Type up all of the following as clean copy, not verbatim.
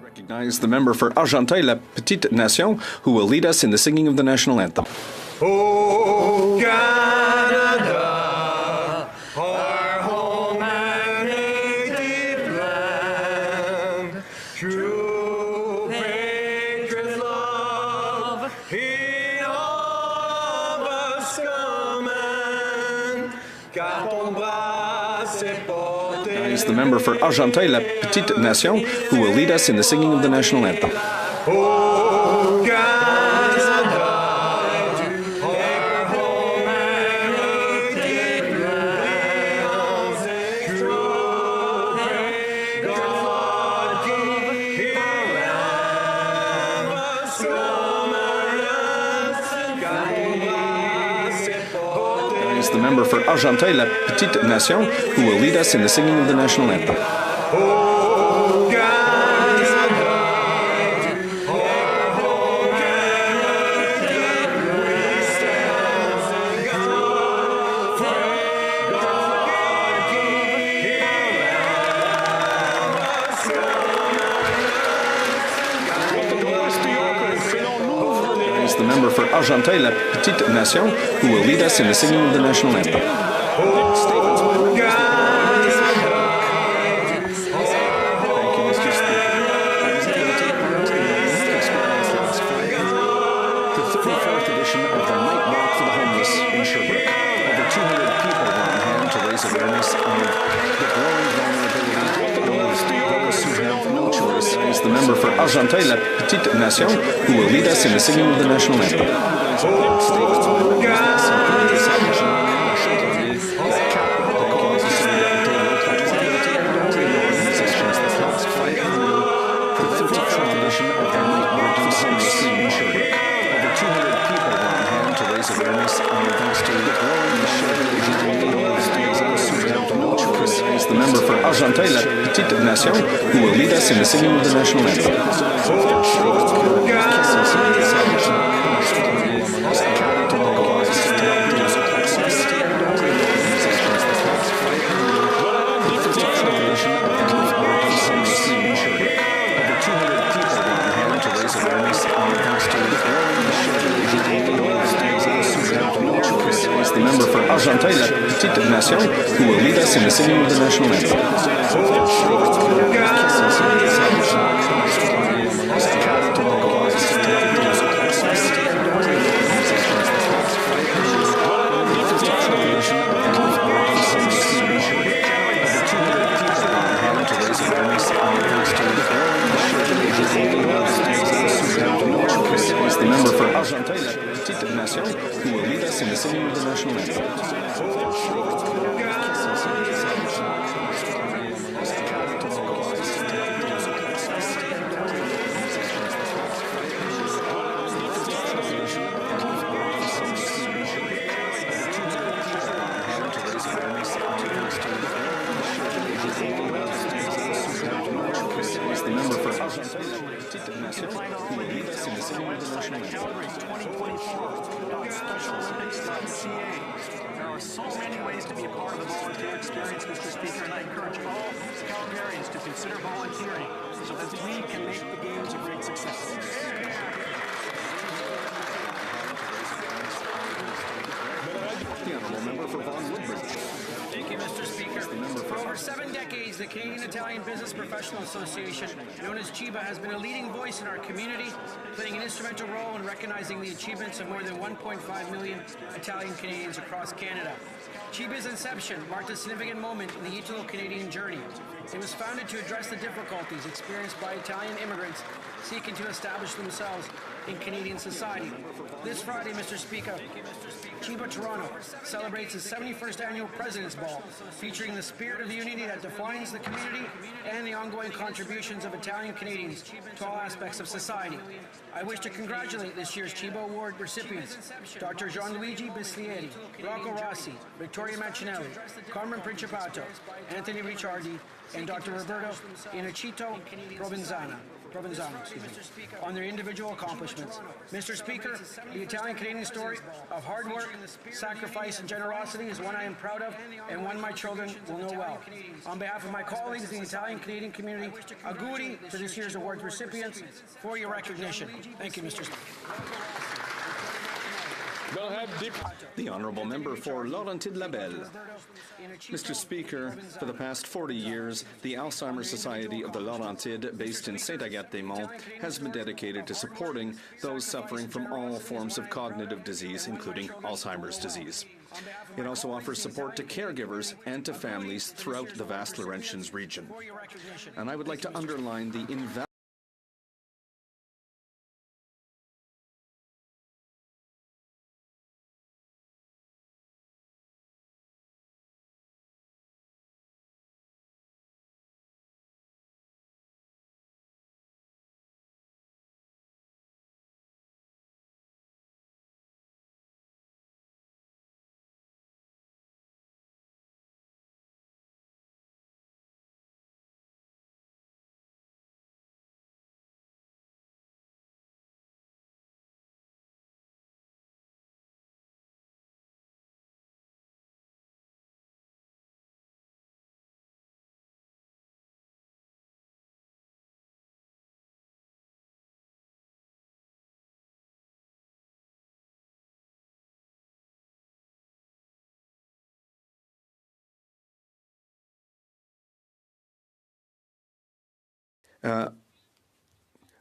Recognize the member for Argenteuil-la-Petite-Nation, who will lead us in the singing of the national anthem. Oh, Canada, our home and native land, true patriot love in all of us command. Car ton bras s'est porté. Recognize the member for Argenteuil-la-Petite-Nation, who will lead us in the singing of the national anthem. Oh, Canada, our home and native land, true patriot love in all of us command. Car ton bras s'est porté. Recognize the member for Argenteuil-la-Petite-Nation, who will lead us in the singing of the national anthem. Oh, Canada, our home and native we stand. True patriot love in all of us command. Recognize the member for Argenteuil-la-Petite-Nation, who will lead us in the singing of the national anthem. Oh, Canada. The member for Argenteuil-la-Petite-Nation, who will lead us in the singing of the national anthem. The member for Argenteuil-la-Petite-Nation, who will lead us in the singing of the national anthem. The member for Argenteuil-la-Petite-Nation, who will lead us in the singing of the national anthem. The member for Argenteuil-la-Petite-Nation, who will lead us in the singing of the national anthem. The member for Argenteuil-la-Petite-Nation, who will lead us in the singing of the national anthem. There are so many ways to be a part of the volunteer experience, Mr. Speaker, and I encourage all Calgarians to consider volunteering so that we can make the Games a great success. The honourable member for Vaughan Woodbridge. Thank you, Mr. Speaker. For over 7 decades, the Canadian Italian Business Professional Association, known as CIBA, has been a leading voice in our community, playing an instrumental role in recognizing the achievements of more than 1.5 million Italian Canadians across Canada. CIBA's inception marked a significant moment in the Italo-Canadian journey. It was founded to address the difficulties experienced by Italian immigrants seeking to establish themselves in Canadian society. This Friday, Mr. Speaker, CIBA Toronto celebrates its 71st annual President's Ball, featuring the spirit of unity that defines the community and the ongoing contributions of Italian Canadians to all aspects of society. I wish to congratulate this year's CIBA Award recipients, Dr. Gianluigi Bislieri, Rocco Rossi, Vittoria Mancinelli, Carmen Principato, Anthony Ricciardi, and Dr. Roberto Inocito Provenzana. Provenzano, on their individual accomplishments. Mr. Speaker, the Italian-Canadian story of hard work, sacrifice, and generosity is one I am proud of and one my children will know well. On behalf of my colleagues in the Italian-Canadian community, auguri to this year's award recipients for your recognition. Thank you, Mr. Speaker. The Honourable Member for Laurentide-Labelle. Mr. Speaker, for the past 40 years, the Alzheimer's Society of the Laurentides, based in Saint-Agathe-des-Monts, has been dedicated to supporting those suffering from all forms of cognitive disease, including Alzheimer's disease. It also offers support to caregivers and to families throughout the vast Laurentians region. And I would like to underline the invaluable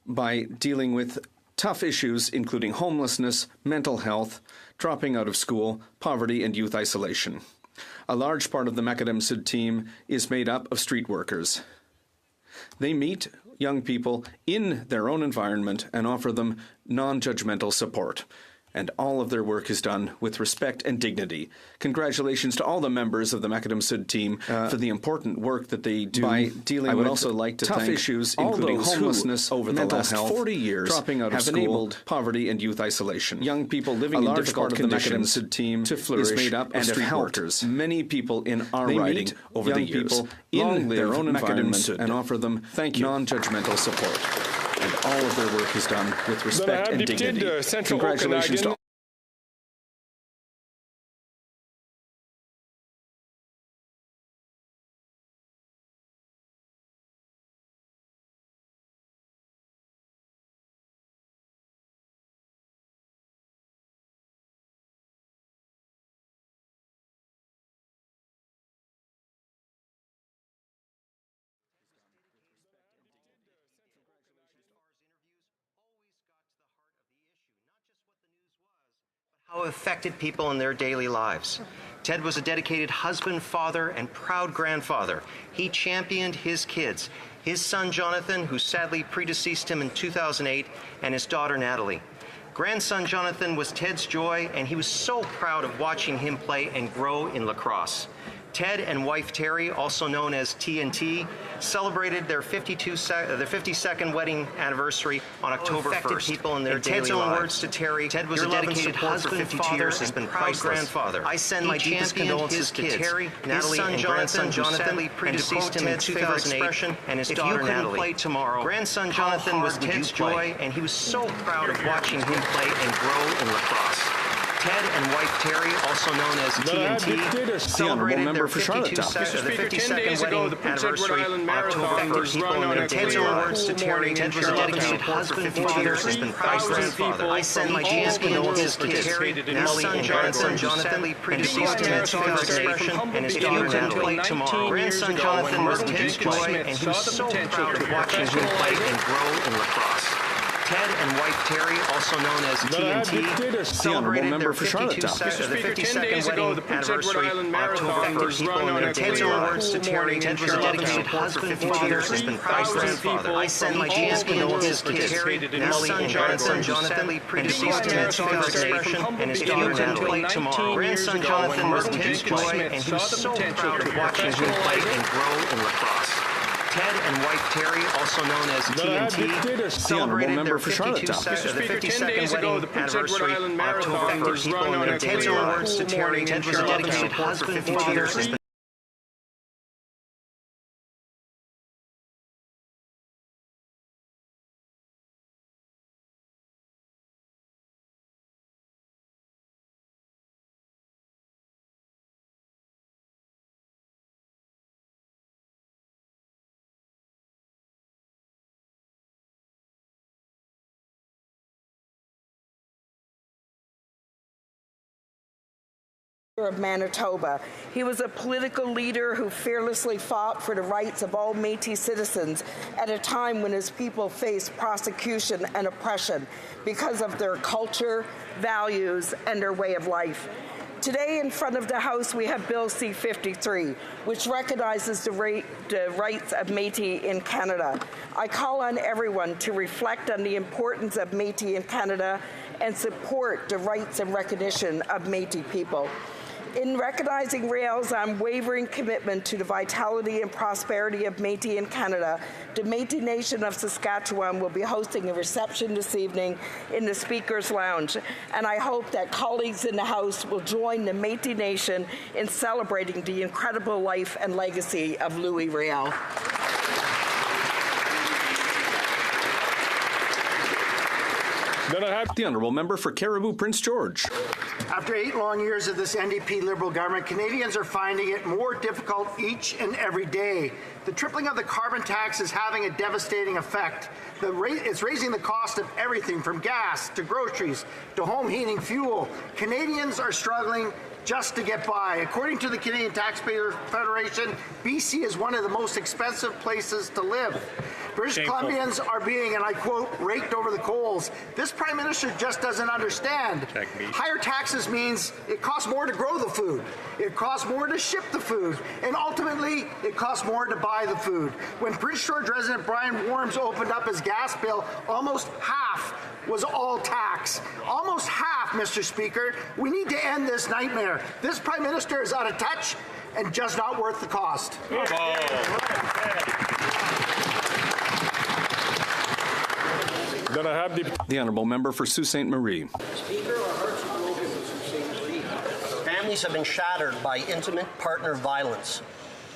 by dealing with tough issues including homelessness, mental health, dropping out of school, poverty, and youth isolation. A large part of the Macadam Sud team is made up of street workers. They meet young people in their own environment and offer them non-judgmental support. And all of their work is done with respect and dignity. Congratulations to all the members of the Macadam Sud team for the important work that they do by dealing with also like to tough thank issues, including homelessness, over the last 40 years, dropping out of school, enabled poverty and youth isolation. Young people living in difficult conditions Sud team to flourish is made up of street workers. Many people in our riding over the years in their own environment and offer them non-judgmental support. And all of their work is done with respect and dignity. Congratulations to how it affected people in their daily lives. Ted was a dedicated husband, father, and proud grandfather. He championed his kids, his son Jonathan, who sadly predeceased him in 2008, and his daughter Natalie. Grandson Jonathan was Ted's joy, and he was so proud of watching him play and grow in lacrosse. Ted and wife Terry, also known as TNT, celebrated their 52nd wedding anniversary on October 1st. People in their Ted's own words to Terry, Ted was a dedicated husband, father, and been proud grandfather. I send my deepest condolences to Terry, Natalie, and grandson Jonathan, and to quote Ted's favorite expression, and his daughter Natalie. Play tomorrow, grandson Jonathan was Ted's joy, and he was so proud of watching him play and grow in lacrosse. Ted and wife Terry, also known as TNT, celebrated their 52nd wedding anniversary on October 1st. In Ted's own words to Terry, Ted was a dedicated husband, father, and proud grandfather. I send my deepest condolences to Terry, Natalie, and grandson Jonathan, and to quote Ted's favorite expression, and his daughter Natalie. Tomorrow, grandson Jonathan was Ted's joy, and he was so proud of watching him play and grow in lacrosse. Ted and wife Terry, also known as TNT, celebrated their 52nd wedding anniversary on October 1st. In Ted's own words to Terry, Ted was a dedicated husband, father, and proud grandfather. I send my deepest condolences to Terry, Natalie, and grandson Jonathan, and to quote Ted's favorite expression, and his daughter Natalie. Tomorrow, grandson Jonathan was Ted's joy, and he was so proud of watching him play and grow in lacrosse. Ted and wife Terry, also known as TNT, celebrated their 52nd wedding anniversary on October 1st. In Ted's own words to Terry, Ted was a dedicated husband, father, of Manitoba. He was a political leader who fearlessly fought for the rights of all Métis citizens at a time when his people faced prosecution and oppression because of their culture, values, and their way of life. Today in front of the House we have Bill C-53, which recognizes the rights of Métis in Canada. I call on everyone to reflect on the importance of Métis in Canada and support the rights and recognition of Métis people. In recognizing Réal's unwavering commitment to the vitality and prosperity of Métis in Canada, the Métis Nation of Saskatchewan will be hosting a reception this evening in the Speaker's Lounge, and I hope that colleagues in the House will join the Métis Nation in celebrating the incredible life and legacy of Louis Riel. Then I have the Honourable Member for Cariboo Prince George. After 8 long years of this NDP Liberal government, Canadians are finding it more difficult each and every day. The tripling of the carbon tax is having a devastating effect. It's raising the cost of everything from gas to groceries to home heating fuel. Canadians are struggling just to get by. According to the Canadian Taxpayer Federation, BC is one of the most expensive places to live. British Columbians are being, and I quote, raked over the coals. This Prime Minister just doesn't understand. Higher taxes means it costs more to grow the food, it costs more to ship the food, and ultimately it costs more to buy the food. When Prince George resident Brian Worms opened up his gas bill, almost half was all tax. Almost half, Mr. Speaker. We need to end this nightmare. This Prime Minister is out of touch and just not worth the cost. Then I have the Honourable Member for Sault Ste. Marie. Speaker, our hearts are broken for Sault Ste. Marie. Families have been shattered by intimate partner violence.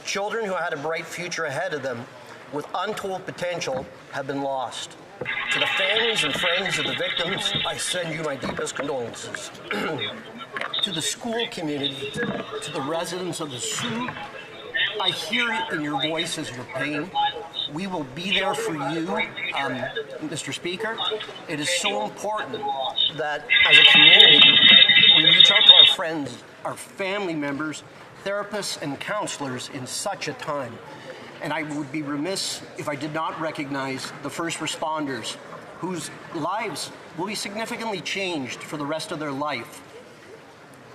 Children who had a bright future ahead of them with untold potential have been lost. To the families and friends of the victims, I send you my deepest condolences. To the school community, to the residents of the Sault, I hear it in your voices, your pain. We will be there for you, Mr. Speaker. It is so important that as a community, we reach out to our friends, our family members, therapists, and counselors in such a time. And I would be remiss if I did not recognize the first responders whose lives will be significantly changed for the rest of their life.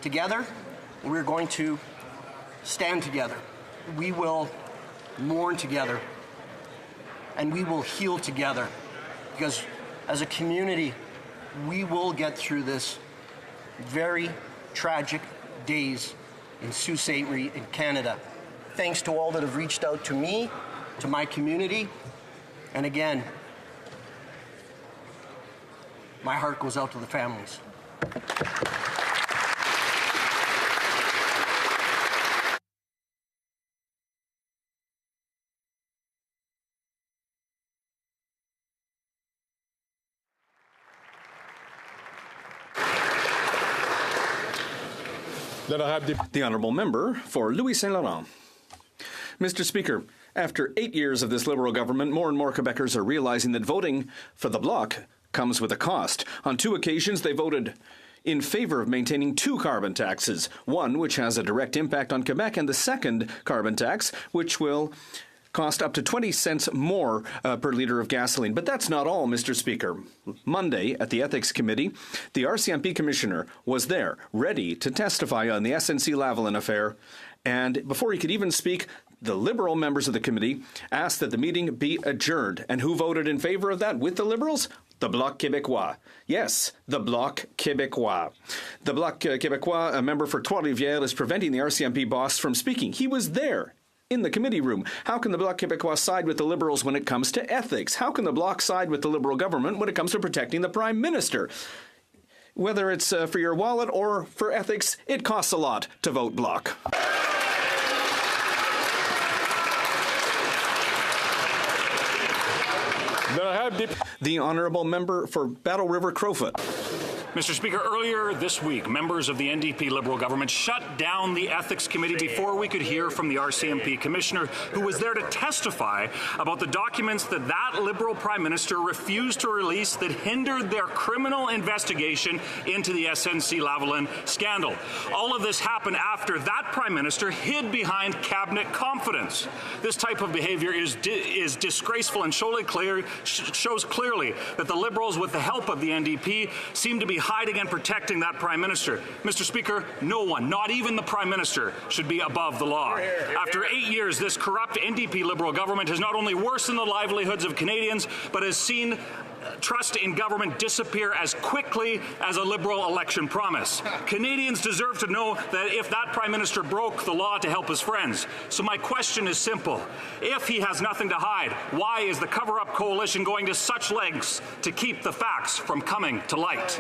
Together, we're going to stand together. We will mourn together. And we will heal together. Because as a community, we will get through this very tragic days in Sault Ste. Marie in Canada. Thanks to all that have reached out to me, to my community, and again, my heart goes out to the families. Then I have the Honourable Member for Louis Saint Laurent. Mr. Speaker, after 8 years of this Liberal government, more and more Quebecers are realizing that voting for the Bloc comes with a cost. On 2 occasions, they voted in favour of maintaining 2 carbon taxes, one which has a direct impact on Quebec, and the second carbon tax, which will cost up to 20 cents more per litre of gasoline. But that's not all, Mr. Speaker. Monday, at the Ethics Committee, the RCMP Commissioner was there, ready to testify on the SNC-Lavalin affair. And before he could even speak, the Liberal members of the committee asked that the meeting be adjourned. And who voted in favour of that with the Liberals? The Bloc Québécois. Yes, the Bloc Québécois. The Bloc Québécois, a member for Trois-Rivières, is preventing the RCMP boss from speaking. He was there in the committee room. How can the Bloc Québécois side with the Liberals when it comes to ethics? How can the Bloc side with the Liberal government when it comes to protecting the Prime Minister? Whether it's for your wallet or for ethics, it costs a lot to vote Bloc. Then I have the Honourable Member for Battle River Crowfoot. Mr. Speaker, earlier this week, members of the NDP Liberal government shut down the Ethics Committee before we could hear from the RCMP Commissioner, who was there to testify about the documents that Liberal Prime Minister refused to release that hindered their criminal investigation into the SNC-Lavalin scandal. All of this happened after that Prime Minister hid behind cabinet confidence. This type of behaviour is disgraceful and shows clearly that the Liberals, with the help of the NDP, seem to be hiding and protecting that Prime Minister. Mr. Speaker, no one, not even the Prime Minister, should be above the law. After 8 years, this corrupt NDP Liberal government has not only worsened the livelihoods of Canadians, but has seen trust in government disappear as quickly as a Liberal election promise. Canadians deserve to know that if that Prime Minister broke the law to help his friends. So my question is simple. If he has nothing to hide, why is the cover-up coalition going to such lengths to keep the facts from coming to light?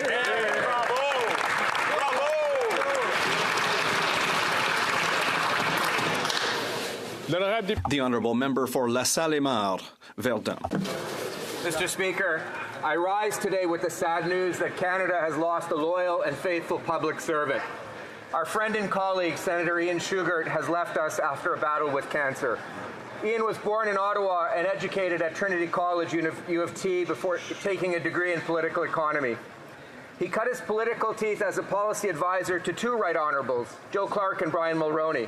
The Honourable Member for La Salle-Mar, Verdun. Mr. Speaker, I rise today with the sad news that Canada has lost a loyal and faithful public servant. Our friend and colleague, Senator Ian Shugart, has left us after a battle with cancer. Ian was born in Ottawa and educated at Trinity College, U of T, before taking a degree in political economy. He cut his political teeth as a policy advisor to two Right Honourables, Joe Clark and Brian Mulroney.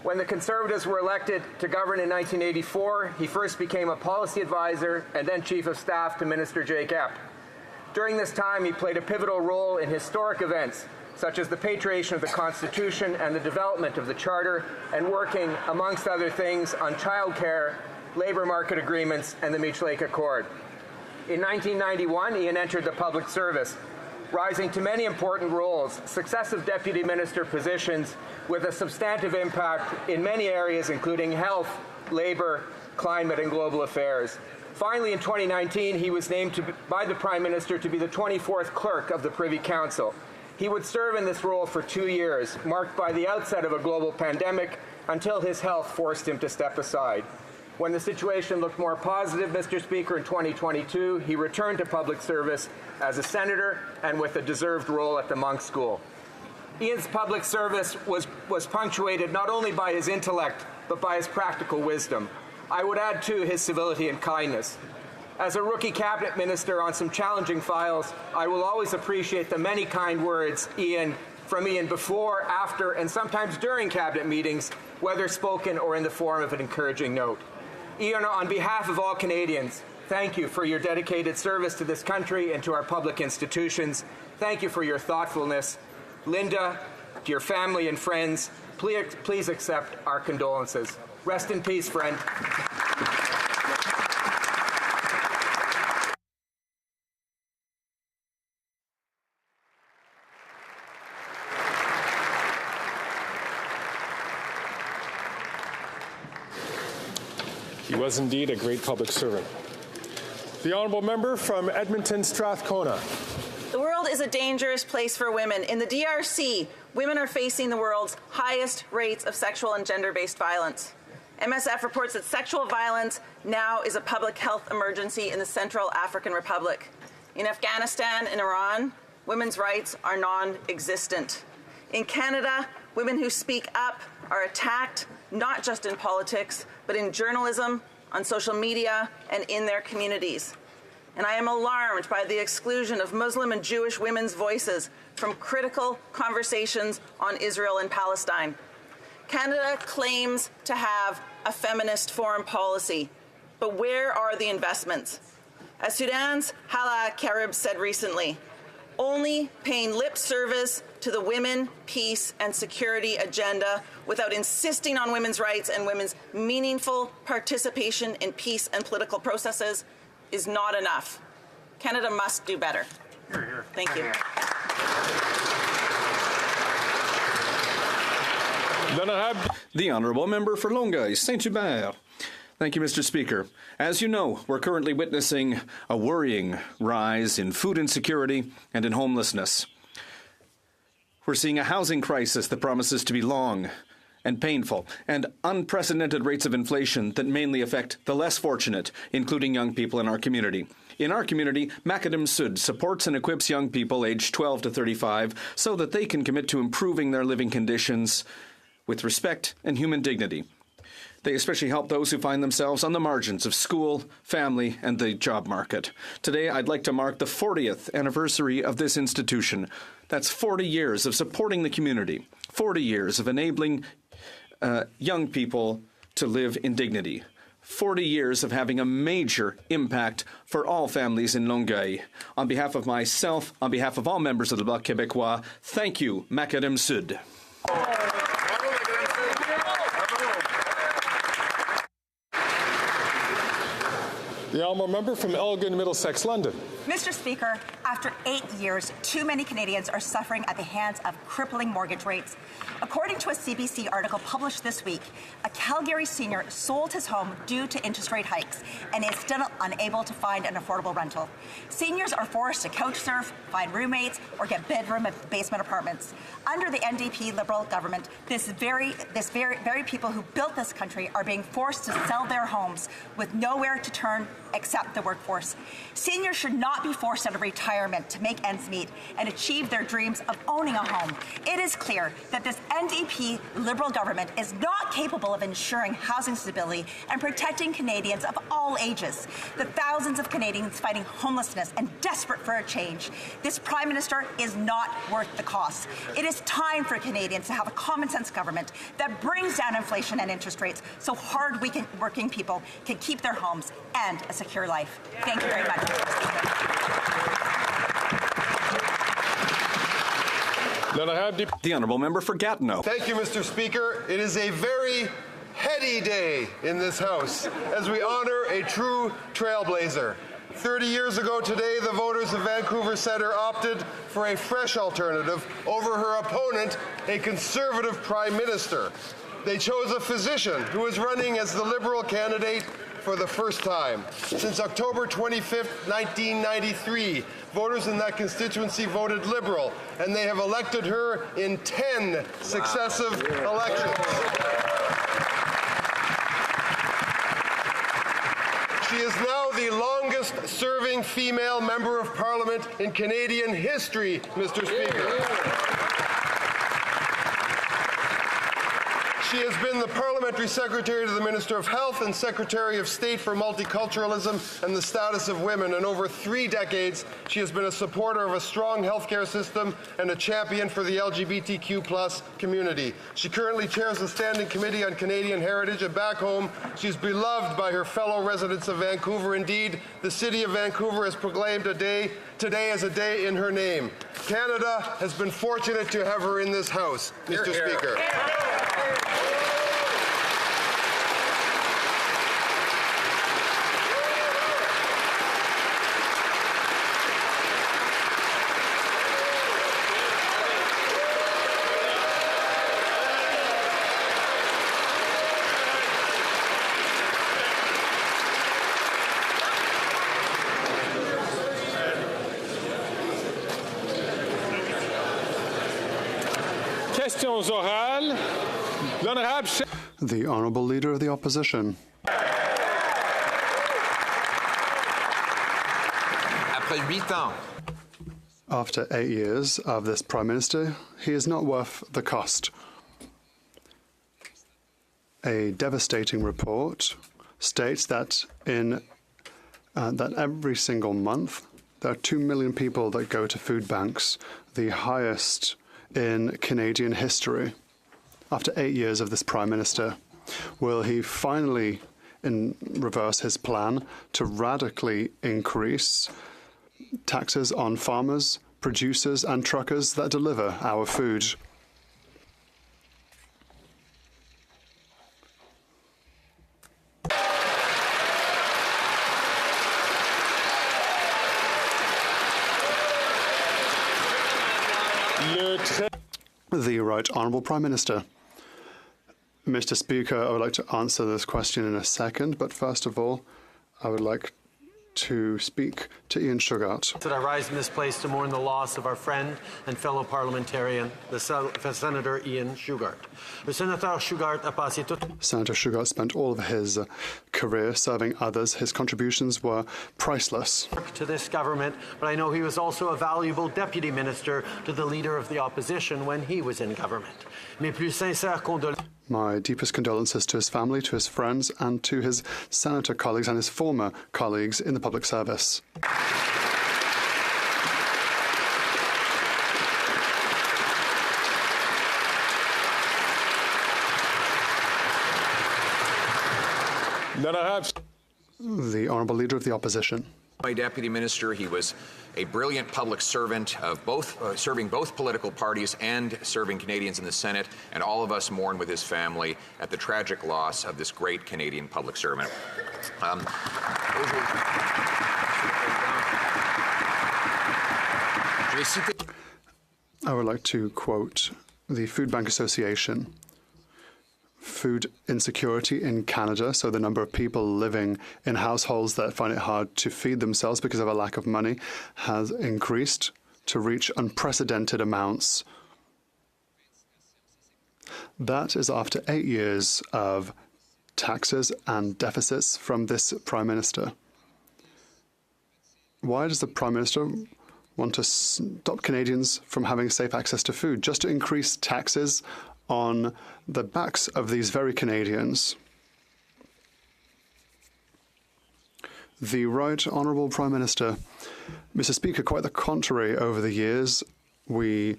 When the Conservatives were elected to govern in 1984, he first became a policy advisor and then Chief of Staff to Minister Jake Epp. During this time, he played a pivotal role in historic events, such as the patriation of the Constitution and the development of the Charter, and working, amongst other things, on childcare, labour market agreements, and the Meech Lake Accord. In 1991, Ian entered the public service, rising to many important roles, successive deputy minister positions with a substantive impact in many areas, including health, labour, climate, and global affairs. Finally, in 2019, he was named by the Prime Minister to be the 24th clerk of the Privy Council. He would serve in this role for 2 years, marked by the outset of a global pandemic, until his health forced him to step aside. When the situation looked more positive, Mr. Speaker, in 2022, he returned to public service as a senator and with a deserved role at the Monk School. Ian's public service was punctuated not only by his intellect, but by his practical wisdom. I would add, too, his civility and kindness. As a rookie cabinet minister on some challenging files, I will always appreciate the many kind words from Ian before, after, and sometimes during cabinet meetings, whether spoken or in the form of an encouraging note. Ian, on behalf of all Canadians, thank you for your dedicated service to this country and to our public institutions. Thank you for your thoughtfulness. Linda, to your family and friends, please accept our condolences. Rest in peace, friend. He was indeed a great public servant. The Honourable Member from Edmonton Strathcona. The world is a dangerous place for women. In the DRC, women are facing the world's highest rates of sexual and gender-based violence. MSF reports that sexual violence now is a public health emergency in the Central African Republic. In Afghanistan and Iran, women's rights are non-existent. In Canada, women who speak up are attacked, not just in politics, but in journalism, on social media, and in their communities. And I am alarmed by the exclusion of Muslim and Jewish women's voices from critical conversations on Israel and Palestine. Canada claims to have a feminist foreign policy, but where are the investments? As Sudan's Hala Karib said recently, only paying lip service to the women, peace, and security agenda without insisting on women's rights and women's meaningful participation in peace and political processes is not enough. Canada must do better. Thank you. The Honourable Member for Longueuil, Saint-Hubert. Thank you, Mr. Speaker. As you know, we're currently witnessing a worrying rise in food insecurity and in homelessness. We're seeing a housing crisis that promises to be long and painful, and unprecedented rates of inflation that mainly affect the less fortunate, including young people in our community. In our community, Macadam Sud supports and equips young people aged 12 to 35 so that they can commit to improving their living conditions with respect and human dignity. They especially help those who find themselves on the margins of school, family, and the job market. Today, I'd like to mark the 40th anniversary of this institution. That's 40 years of supporting the community, 40 years of enabling young people to live in dignity, 40 years of having a major impact for all families in Longueuil. On behalf of myself, on behalf of all members of the Bloc Québécois, thank you, Macadam Sud. The honourable member from Elgin, Middlesex, London. Mr. Speaker, after 8 years, too many Canadians are suffering at the hands of crippling mortgage rates. According to a CBC article published this week, a Calgary senior sold his home due to interest rate hikes and is still unable to find an affordable rental. Seniors are forced to couch surf, find roommates, or get bedroom and basement apartments. Under the NDP Liberal government, this very people who built this country are being forced to sell their homes with nowhere to turn except the workforce. Seniors should not be forced out of retirement to make ends meet and achieve their dreams of owning a home. It is clear that this NDP Liberal government is not capable of ensuring housing stability and protecting Canadians of all ages. The thousands of Canadians fighting homelessness and desperate for a change. This Prime Minister is not worth the cost. It is time for Canadians to have a common sense government that brings down inflation and interest rates so hard-working people can keep their homes and a secure life. Thank you very much, Mr. Speaker. The honourable member for Gatineau. Thank you, Mr. Speaker. It is a very heady day in this House as we honour a true trailblazer. 30 years ago today, the voters of Vancouver Centre opted for a fresh alternative over her opponent, a Conservative Prime Minister. They chose a physician who is running as the Liberal candidate for the first time. Since October 25th, 1993, voters in that constituency voted Liberal, and they have elected her in 10 successive elections. She is now the longest-serving female member of Parliament in Canadian history, Mr. Speaker. She has been the Parliamentary Secretary to the Minister of Health and Secretary of State for Multiculturalism and the Status of Women. And over 3 decades, she has been a supporter of a strong healthcare system and a champion for the LGBTQ+ community. She currently chairs the Standing Committee on Canadian Heritage, and back home, she's beloved by her fellow residents of Vancouver. Indeed, the City of Vancouver has proclaimed today as a day in her name. Canada has been fortunate to have her in this House, Mr. Speaker. Questions orales. L'honorable. The Honourable Leader of the Opposition. After 8 years of this Prime Minister, he is not worth the cost. A devastating report states that that every single month there are 2 million people that go to food banks, the highest in Canadian history. After 8 years of this Prime Minister, will he finally reverse his plan to radically increase taxes on farmers, producers and truckers that deliver our food? The Right Honourable Prime Minister. Mr. Speaker, I would like to answer this question in a second, but first of all, I would like to speak to Ian Shugart. That I rise in this place to mourn the loss of our friend and fellow parliamentarian, Senator Ian Shugart. Senator Shugart spent all of his career serving others. His contributions were priceless to this government, but I know he was also a valuable deputy minister to the leader of the opposition when he was in government. Mes plus sincères condoléances. My deepest condolences to his family, to his friends, and to his senator colleagues and his former colleagues in the public service. Then I have the Honourable Leader of the Opposition. My deputy minister, he was a brilliant public servant of serving both political parties and serving Canadians in the Senate, and all of us mourn with his family at the tragic loss of this great Canadian public servant. I would like to quote the Food Bank Association. Food insecurity in Canada, so the number of people living in households that find it hard to feed themselves because of a lack of money, has increased to reach unprecedented amounts. That is after 8 years of taxes and deficits from this Prime Minister. Why does the Prime Minister want to stop Canadians from having safe access to food? Just to increase taxes on the backs of these very Canadians. The Right Honourable Prime Minister. Mr. Speaker, quite the contrary. Over the years, we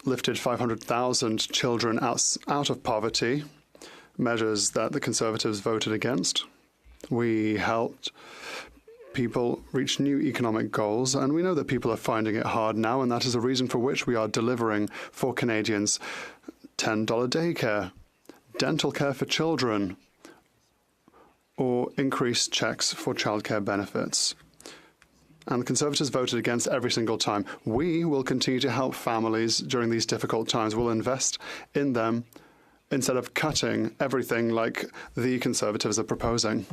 lifted 500,000 children out of poverty, measures that the Conservatives voted against. We helped people reach new economic goals, and we know that people are finding it hard now, and that is a reason for which we are delivering for Canadians $10 daycare, dental care for children, or increased checks for childcare benefits. And the Conservatives voted against every single time. We will continue to help families during these difficult times. We'll invest in them instead of cutting everything like the Conservatives are proposing.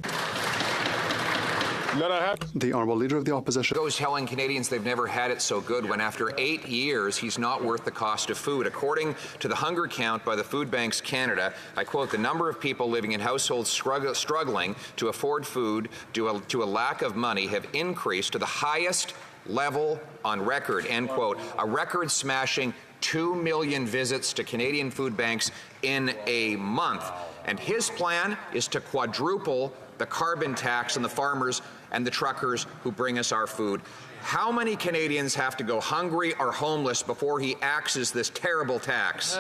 The Honourable Leader of the Opposition. Goes telling Canadians they've never had it so good when after 8 years he's not worth the cost of food. According to the hunger count by the Food Banks Canada, I quote, the number of people living in households struggling to afford food due to a lack of money have increased to the highest level on record, end quote. A record-smashing 2 million visits to Canadian food banks in a month. And his plan is to quadruple the carbon tax on the farmers and the truckers who bring us our food. How many Canadians have to go hungry or homeless before he axes this terrible tax?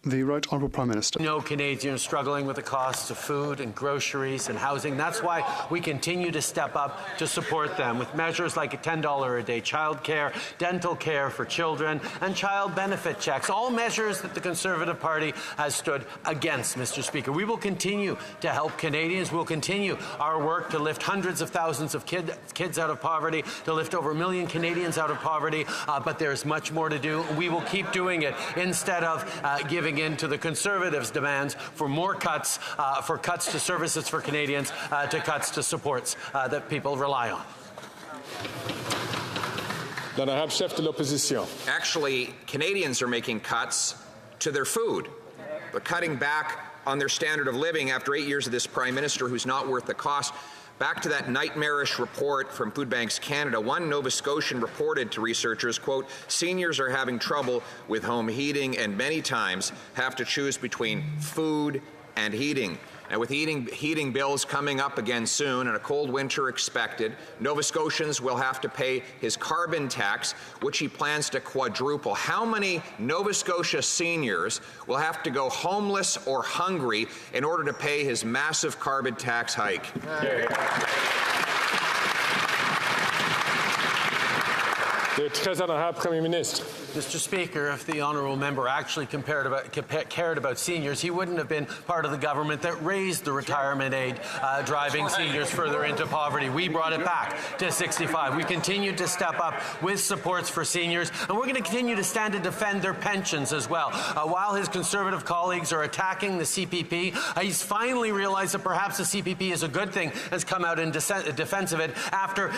The Right Honourable Prime Minister. No Canadians struggling with the costs of food and groceries and housing. That's why we continue to step up to support them with measures like a $10 a day childcare, dental care for children, and child benefit checks. All measures that the Conservative Party has stood against, Mr. Speaker. We will continue to help Canadians. We'll continue our work to lift hundreds of thousands of kids out of poverty, to lift over 1 million Canadians out of poverty. But there's much more to do. We will keep doing it instead of giving in to the Conservatives' demands for more cuts, for cuts to services for Canadians, to cuts to supports that people rely on. Chef de l'Opposition. Actually, Canadians are making cuts to their food. They're cutting back on their standard of living after 8 years of this Prime Minister who's not worth the cost. Back to that nightmarish report from Food Banks Canada, one Nova Scotian reported to researchers, quote, seniors are having trouble with home heating and many times have to choose between food and heating. Now, with heating bills coming up again soon and a cold winter expected, Nova Scotians will have to pay his carbon tax, which he plans to quadruple. How many Nova Scotia seniors will have to go homeless or hungry in order to pay his massive carbon tax hike? Le très honorable Premier ministre. Mr. Speaker, if the honourable member actually cared about seniors, he wouldn't have been part of the government that raised the retirement age, driving seniors further into poverty. We brought it back to 65. We continued to step up with supports for seniors, and we're going to continue to stand to defend their pensions as well. While his Conservative colleagues are attacking the CPP, he's finally realized that perhaps the CPP is a good thing, has come out in defense of it after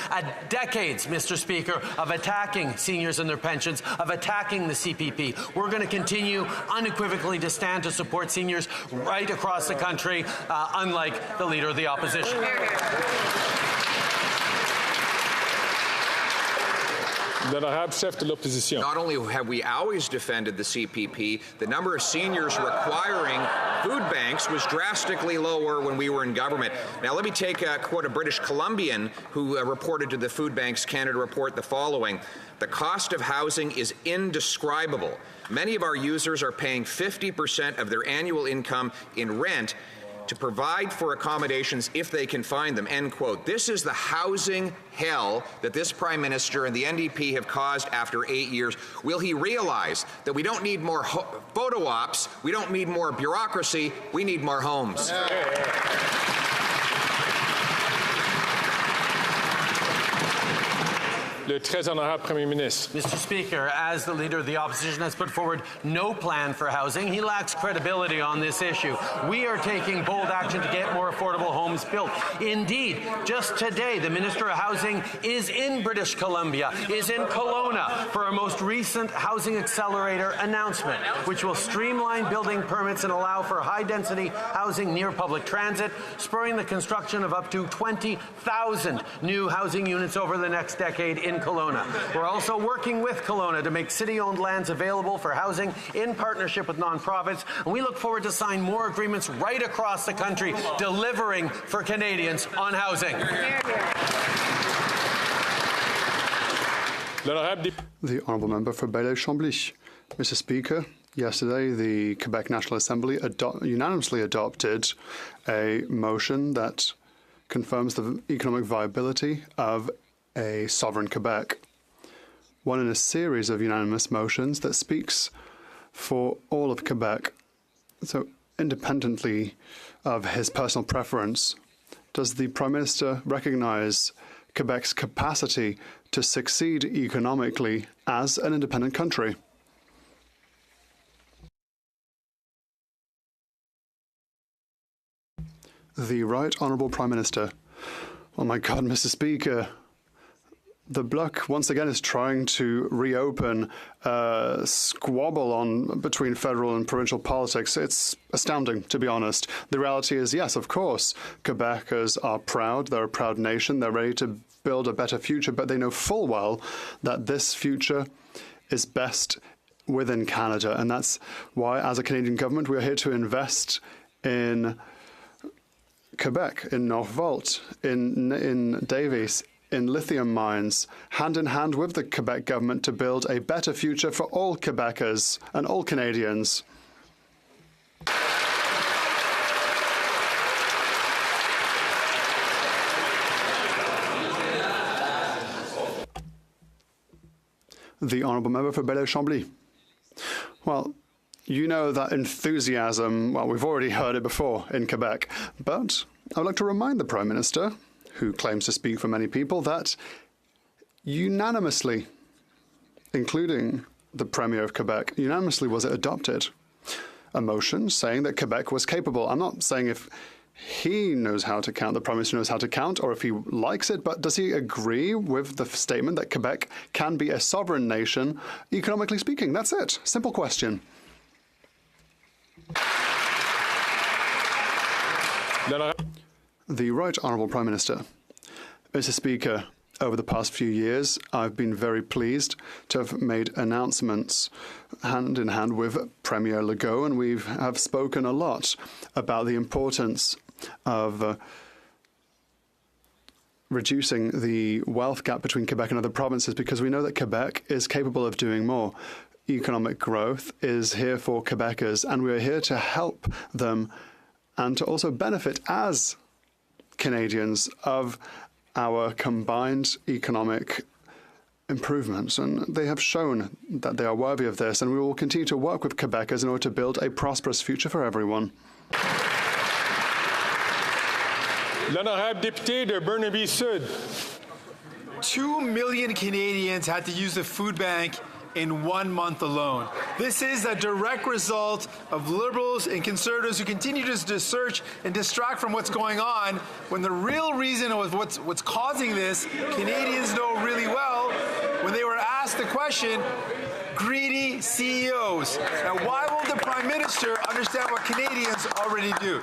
decades, Mr. Speaker, of attacking seniors and their pensions, of attacking the CPP. We're going to continue unequivocally to stand to support seniors right across the country, unlike the Leader of the Opposition. Not only have we always defended the CPP, the number of seniors requiring food banks was drastically lower when we were in government. Now, let me quote a British Columbian who reported to the Food Banks Canada report the following: "The cost of housing is indescribable. Many of our users are paying 50% of their annual income in rent to provide for accommodations if they can find them," end quote. This is the housing hell that this Prime Minister and the NDP have caused after 8 years. Will he realize that we don't need more photo ops, we don't need more bureaucracy, we need more homes? Mr. Speaker, as the Leader of the Opposition has put forward no plan for housing, he lacks credibility on this issue. We are taking bold action to get more affordable homes built. Indeed, just today, the Minister of Housing is in British Columbia, is in Kelowna for our most recent Housing Accelerator announcement, which will streamline building permits and allow for high-density housing near public transit, spurring the construction of up to 20,000 new housing units over the next decade in Kelowna. We're also working with Kelowna to make city-owned lands available for housing in partnership with nonprofits, and we look forward to sign more agreements right across the country, delivering for Canadians on housing. The Honourable Member for Bailey-Chambly. Mr. Speaker, yesterday the Quebec National Assembly unanimously adopted a motion that confirms the economic viability of a sovereign Quebec, one in a series of unanimous motions that speaks for all of Quebec. So, independently of his personal preference, does the Prime Minister recognise Quebec's capacity to succeed economically as an independent country? The Right Honourable Prime Minister. Oh my God, Mr. Speaker. The Bloc once again is trying to reopen a squabble between federal and provincial politics. It's astounding, to be honest. The reality is, yes, of course, Quebecers are proud. They're a proud nation. They're ready to build a better future, but they know full well that this future is best within Canada. And that's why, as a Canadian government, we're here to invest in Quebec, in Northvolt, in Davies, in lithium mines, hand in hand with the Quebec government to build a better future for all Quebecers and all Canadians. The Honourable Member for Bailey-Chambly. Well, you know that enthusiasm, well, we've already heard it before in Quebec, but I would like to remind the Prime Minister, who claims to speak for many people, that unanimously, including the Premier of Quebec, unanimously was it adopted a motion saying that Quebec was capable. I'm not saying if he knows how to count, the Prime Minister knows how to count, or if he likes it, but does he agree with the statement that Quebec can be a sovereign nation, economically speaking? That's it. Simple question. The Right Honourable Prime Minister. Mr. Speaker, over the past few years, I've been very pleased to have made announcements hand in hand with Premier Legault, and we have spoken a lot about the importance of reducing the wealth gap between Quebec and other provinces, because we know that Quebec is capable of doing more. Economic growth is here for Quebecers, and we are here to help them and to also benefit as Canadians of our combined economic improvements, and they have shown that they are worthy of this, and we will continue to work with Quebecers in order to build a prosperous future for everyone. L'honorable député de Burnaby Sud. 2 million Canadians had to use the food bank in 1 month alone. This is a direct result of Liberals and Conservatives who continue to search and distract from what's going on, when the real reason of what's causing this, Canadians know really well. When they were asked the question, greedy CEOs. Now, why won't the Prime Minister understand what Canadians already do?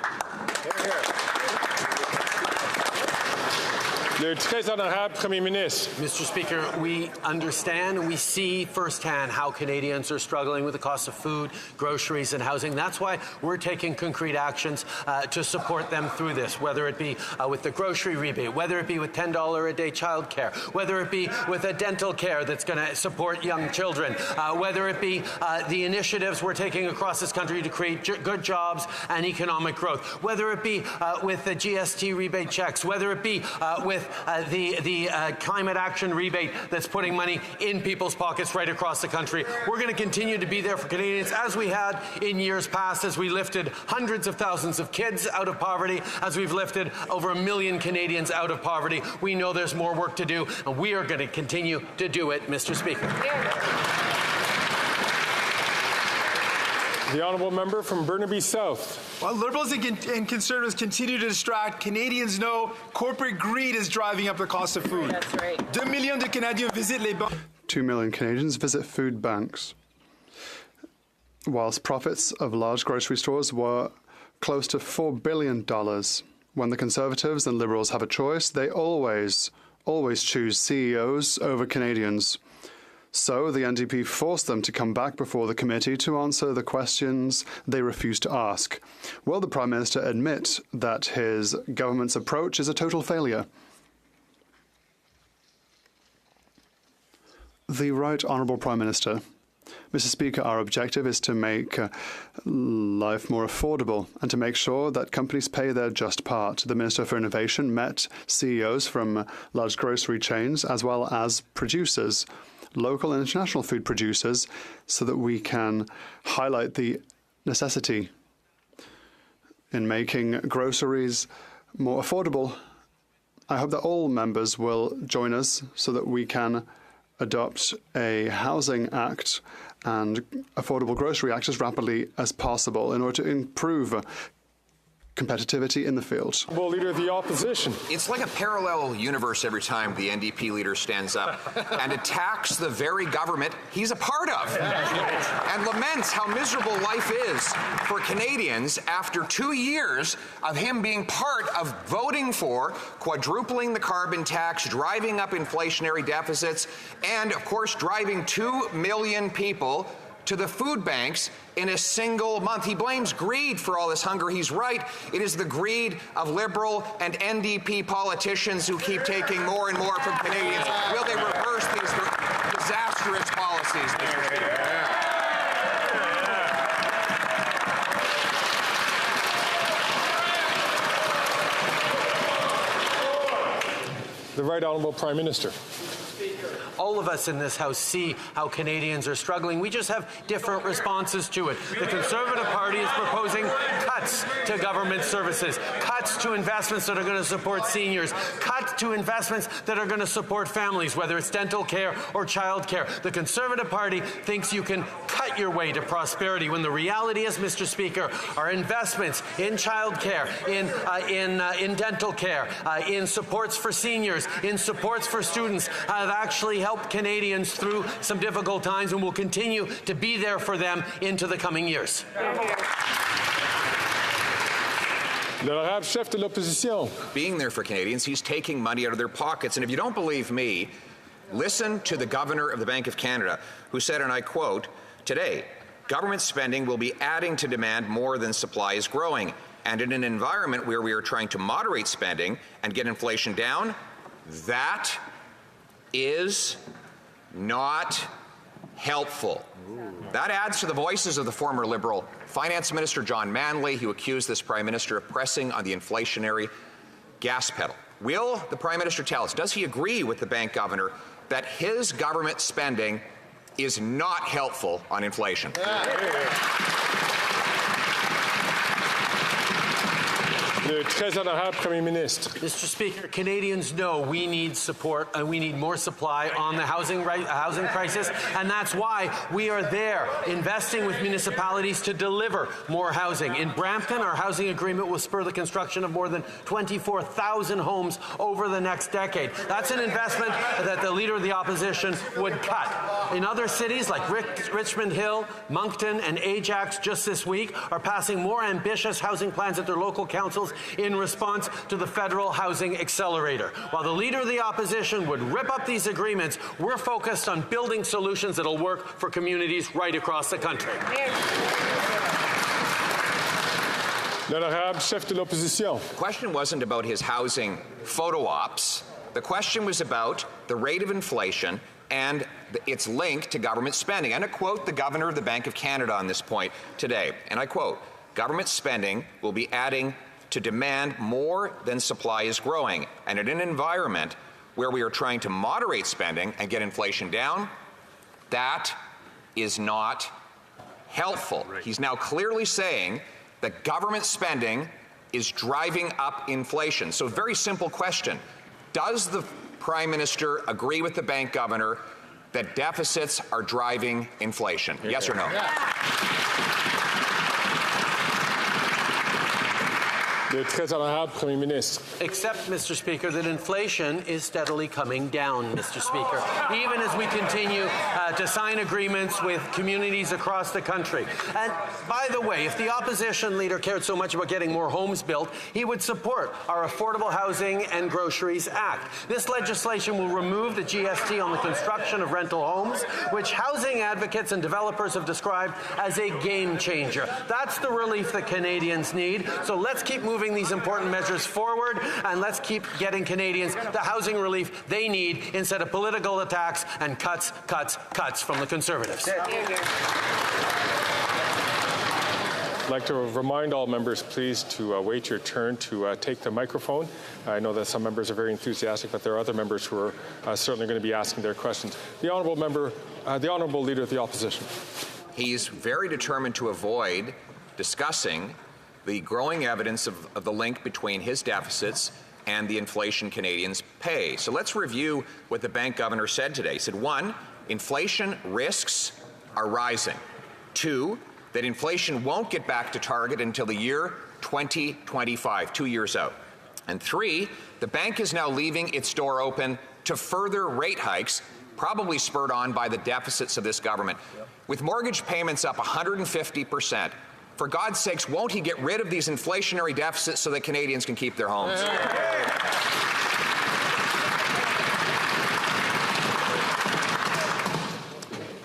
Le très honorable Premier Ministre. Mr. Speaker, we understand and we see firsthand how Canadians are struggling with the cost of food, groceries, and housing. That's why we're taking concrete actions to support them through this, whether it be with the grocery rebate, whether it be with $10 a day childcare, whether it be with a dental care that's going to support young children, whether it be the initiatives we're taking across this country to create good jobs and economic growth, whether it be with the GST rebate checks, whether it be with the climate action rebate that's putting money in people's pockets right across the country. We're going to continue to be there for Canadians, as we had in years past, as we lifted hundreds of thousands of kids out of poverty, as we've lifted over 1 million Canadians out of poverty. We know there's more work to do, and we are going to continue to do it, Mr. Speaker. The honourable member from Burnaby South. While Liberals and Conservatives continue to distract, Canadians know corporate greed is driving up the cost of food. That's right. 2 millions de Canadiens visitent les banques. 2 million Canadians visit food banks, whilst profits of large grocery stores were close to $4 billion. When the Conservatives and Liberals have a choice, they always choose CEOs over Canadians. So the NDP forced them to come back before the committee to answer the questions they refused to ask. Will the Prime Minister admit that his government's approach is a total failure? The Right Honourable Prime Minister. Mr. Speaker, our objective is to make life more affordable and to make sure that companies pay their just part. The Minister for Innovation met CEOs from large grocery chains as well as producers, local and international food producers, so that we can highlight the necessity in making groceries more affordable. I hope that all members will join us so that we can adopt a Housing Act and Affordable Grocery Act as rapidly as possible in order to improve competitivity in the field. Well, Leader of the Opposition. It's like a parallel universe every time the NDP leader stands up and attacks the very government he's a part of and laments how miserable life is for Canadians after 2 years of him being part of voting for quadrupling the carbon tax, driving up inflationary deficits, and, of course, driving 2 million people to the food banks in a single month. He blames greed for all this hunger. He's right. It is the greed of Liberal and NDP politicians who keep taking more and more from Canadians. Will they reverse these disastrous policies, Mr. Speaker? The Right Honourable Prime Minister. All of us in this House see how Canadians are struggling. We just have different responses to it. The Conservative Party is proposing cuts to government services, cuts to investments that are going to support seniors, cuts to investments that are going to support families, whether it's dental care or child care. The Conservative Party thinks you can cut your way to prosperity, when the reality is, Mr. Speaker, our investments in child care, in dental care, in supports for seniors, in supports for students have actually helped Canadians through some difficult times, and will continue to be there for them into the coming years. L'honorable chef de l'opposition. Being there for Canadians, he's taking money out of their pockets. And if you don't believe me, listen to the Governor of the Bank of Canada, who said, and I quote, "Today, government spending will be adding to demand more than supply is growing. And in an environment where we are trying to moderate spending and get inflation down, that is not helpful." That adds to the voices of the former Liberal Finance Minister John Manley, who accused this Prime Minister of pressing on the inflationary gas pedal. Will the Prime Minister tell us, does he agree with the bank governor that his government spending is not helpful on inflation. Le très honorable Premier Ministre. Mr. Speaker, Canadians know we need support and we need more supply on the housing crisis, and that's why we are there investing with municipalities to deliver more housing. In Brampton, our housing agreement will spur the construction of more than 24,000 homes over the next decade. That's an investment that the Leader of the Opposition would cut. In other cities like Richmond Hill, Moncton, and Ajax just this week are passing more ambitious housing plans at their local councils in response to the federal housing accelerator. While the Leader of the Opposition would rip up these agreements, we're focused on building solutions that'll work for communities right across the country. L'honorable chef de l'opposition. The question wasn't about his housing photo ops. The question was about the rate of inflation and its link to government spending. And I quote the Governor of the Bank of Canada on this point today, and I quote, "Government spending will be adding to demand more than supply is growing. And in an environment where we are trying to moderate spending and get inflation down, that is not helpful." Right. He's now clearly saying that government spending is driving up inflation. So very simple question. Does the Prime Minister agree with the bank governor that deficits are driving inflation? Yes or no? Le très honorable Premier Ministre. Except, Mr. Speaker, that inflation is steadily coming down, Mr. Speaker, even as we continue to sign agreements with communities across the country. And by the way, if the opposition leader cared so much about getting more homes built, he would support our Affordable Housing and Groceries Act. This legislation will remove the GST on the construction of rental homes, which housing advocates and developers have described as a game changer. That's the relief that Canadians need. So let's keep moving these important measures forward, and let's keep getting Canadians the housing relief they need instead of political attacks and cuts from the Conservatives. I'd like to remind all members, please, to wait your turn to take the microphone. I know that some members are very enthusiastic, but there are other members who are certainly going to be asking their questions. The honourable member, the honourable Leader of the Opposition. He's very determined to avoid discussing the growing evidence of the link between his deficits and the inflation Canadians pay. So let's review what the bank governor said today. He said, 1, inflation risks are rising. 2, that inflation won't get back to target until the year 2025, 2 years out. And 3, the bank is now leaving its door open to further rate hikes, probably spurred on by the deficits of this government. With mortgage payments up 150%, for God's sakes, won't he get rid of these inflationary deficits so that Canadians can keep their homes?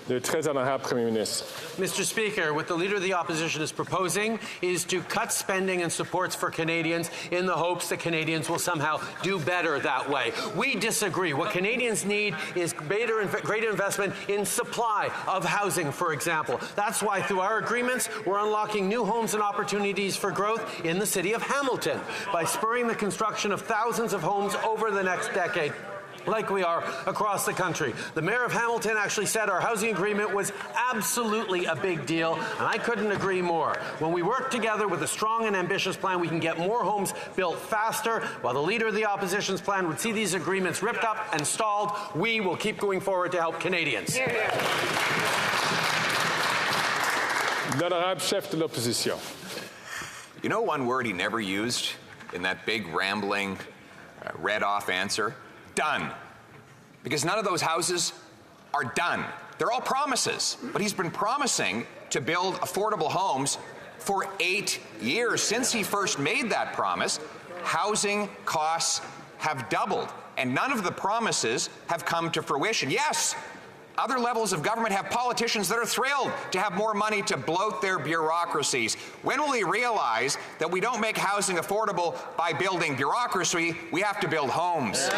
Le très honorable Premier Ministre. Mr. Speaker, what the Leader of the Opposition is proposing is to cut spending and supports for Canadians in the hopes that Canadians will somehow do better that way. We disagree. What Canadians need is greater investment in supply of housing, for example. That's why through our agreements, we're unlocking new homes and opportunities for growth in the city of Hamilton by spurring the construction of thousands of homes over the next decade, like we are across the country. The Mayor of Hamilton actually said our housing agreement was absolutely a big deal, and I couldn't agree more. When we work together with a strong and ambitious plan, we can get more homes built faster. While the Leader of the Opposition's plan would see these agreements ripped up and stalled, we will keep going forward to help Canadians. L'honorable chef de l'opposition. You know one word he never used in that big, rambling, read-off answer? Done. Because none of those houses are done. They're all promises. But he's been promising to build affordable homes for 8 years. Since he first made that promise, housing costs have doubled. And none of the promises have come to fruition. Yes, other levels of government have politicians that are thrilled to have more money to bloat their bureaucracies. When will he realize that we don't make housing affordable by building bureaucracy? We have to build homes.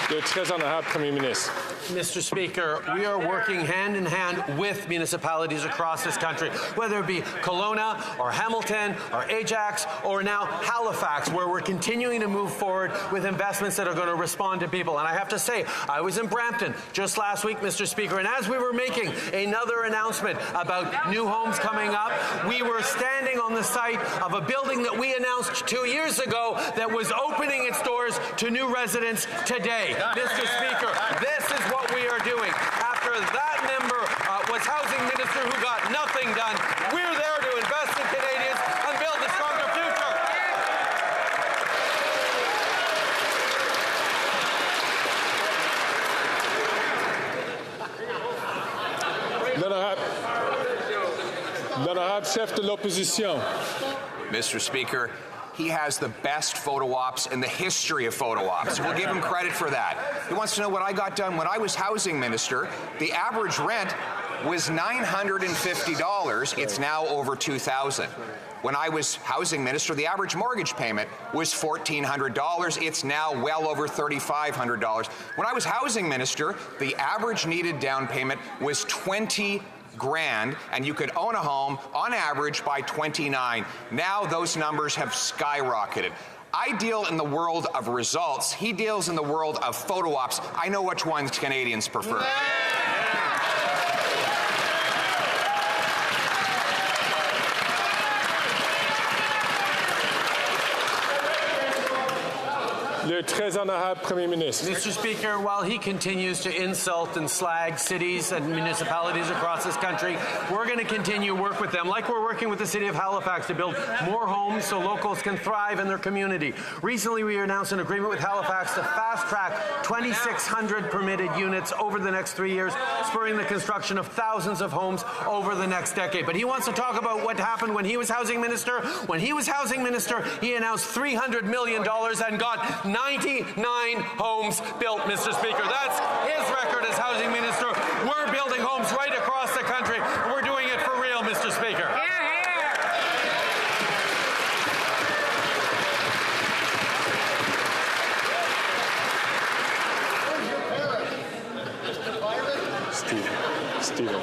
Le très honorable Premier ministre. Mr. Speaker, we are working hand in hand with municipalities across this country, whether it be Kelowna or Hamilton or Ajax or now Halifax, where we're continuing to move forward with investments that are going to respond to people. And I have to say, I was in Brampton just last week, Mr. Speaker, and as we were making another announcement about new homes coming up, we were standing on the site of a building that we announced 2 years ago that was opening its doors to new residents today. Mr. Speaker, this is what we are doing. After that member was housing minister who got nothing done, we're there to invest in Canadians and build a stronger future. L'honorable chef de l'opposition. Mr. Speaker, he has the best photo ops in the history of photo ops. We'll give him credit for that. He wants to know what I got done when I was housing minister. The average rent was $950. It's now over $2,000. When I was housing minister, the average mortgage payment was $1,400. It's now well over $3,500. When I was housing minister, the average needed down payment was $20,000, and you could own a home on average by 29. Now those numbers have skyrocketed. I deal in the world of results. He deals in the world of photo ops. I know which ones Canadians prefer. Le très honorable Premier ministre. Mr. Speaker, while he continues to insult and slag cities and municipalities across this country, we're going to continue to work with them, like we're working with the City of Halifax to build more homes so locals can thrive in their community. Recently, we announced an agreement with Halifax to fast-track 2,600 permitted units over the next 3 years, spurring the construction of thousands of homes over the next decade. But he wants to talk about what happened when he was housing minister. When he was housing minister, he announced $300 million and got 99 homes built, Mr. Speaker. That's his record as housing minister. We're building homes right across the country. We're doing it for real, Mr. Speaker. Stephen.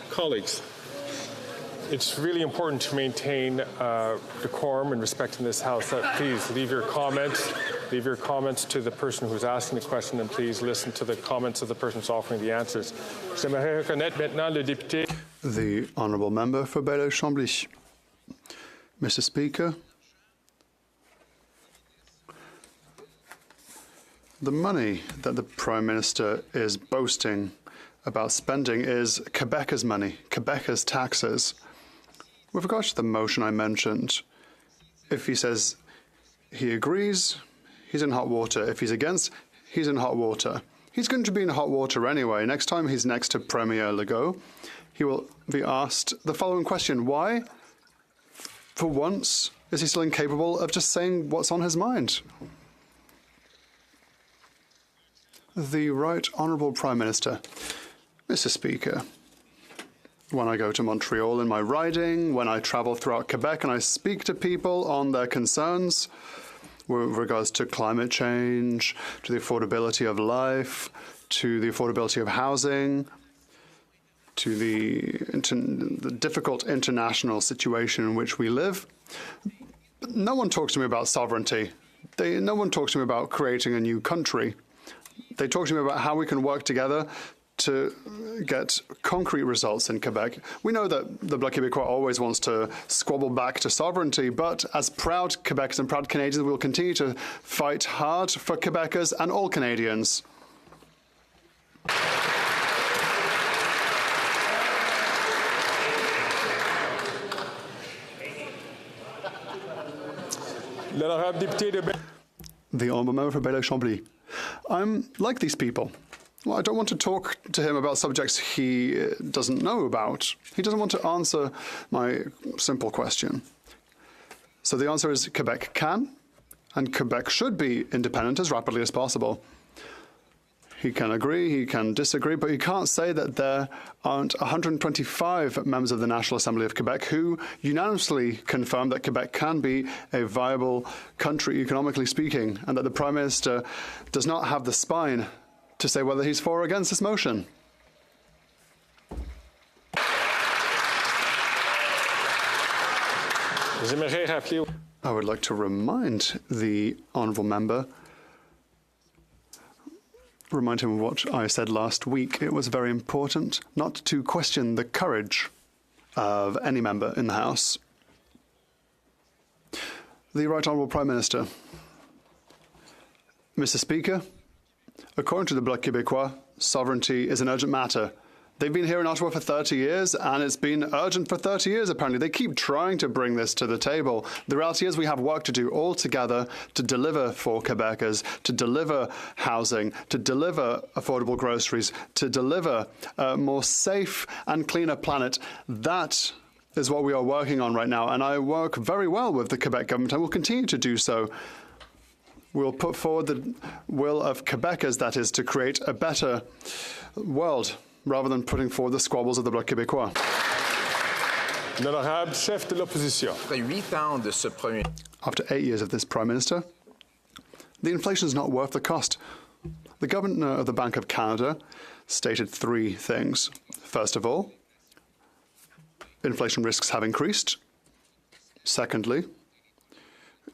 Colleagues, it's really important to maintain decorum and respect in this House. Please leave your comments to the person who's asking the question, and please listen to the comments of the person who's offering the answers. J'aimerais reconnaître maintenant le député. The honourable member for Baillieu-Chambly. Mr. Speaker, the money that the Prime Minister is boasting about spending is Quebecers' money, Quebecers' taxes. With regard to the motion I mentioned, if he says he agrees, he's in hot water. If he's against, he's in hot water. He's going to be in hot water anyway. Next time he's next to Premier Legault, he will be asked the following question: why, for once, is he still incapable of just saying what's on his mind? The Right Honourable Prime Minister. Mr. Speaker, when I go to Montreal in my riding, when I travel throughout Quebec and I speak to people on their concerns with regards to climate change, to the affordability of life, to the affordability of housing, to the difficult international situation in which we live, no one talks to me about sovereignty. No one talks to me about creating a new country. They talk to me about how we can work together to get concrete results in Quebec. We know that the Bloc Québécois always wants to squabble back to sovereignty, but as proud Quebecers and proud Canadians, we will continue to fight hard for Quebecers and all Canadians. The honourable member for Baillieu-Chambly. I'm like these people. Well, I don't want to talk to him about subjects he doesn't know about. He doesn't want to answer my simple question. So the answer is Quebec can and Quebec should be independent as rapidly as possible. He can agree, he can disagree, but he can't say that there aren't 125 members of the National Assembly of Quebec who unanimously confirm that Quebec can be a viable country economically speaking, and that the Prime Minister does not have the spine to say whether he's for or against this motion. I would like to remind the honourable member, remind him of what I said last week. It was very important not to question the courage of any member in the House. The Right Honourable Prime Minister. Mr. Speaker, according to the Bloc Québécois, sovereignty is an urgent matter. They've been here in Ottawa for 30 years, and it's been urgent for 30 years, apparently. They keep trying to bring this to the table. The reality is we have work to do all together to deliver for Quebecers, to deliver housing, to deliver affordable groceries, to deliver a more safe and cleaner planet. That is what we are working on right now, and I work very well with the Quebec government. I will continue to do so. We'll put forward the will of Quebecers, that is, to create a better world, rather than putting forward the squabbles of the Bloc Québécois. L'honorable chef de l'opposition. After 8 years of this Prime Minister, the inflation is not worth the cost. The Governor of the Bank of Canada stated 3 things. First of all, inflation risks have increased. Secondly,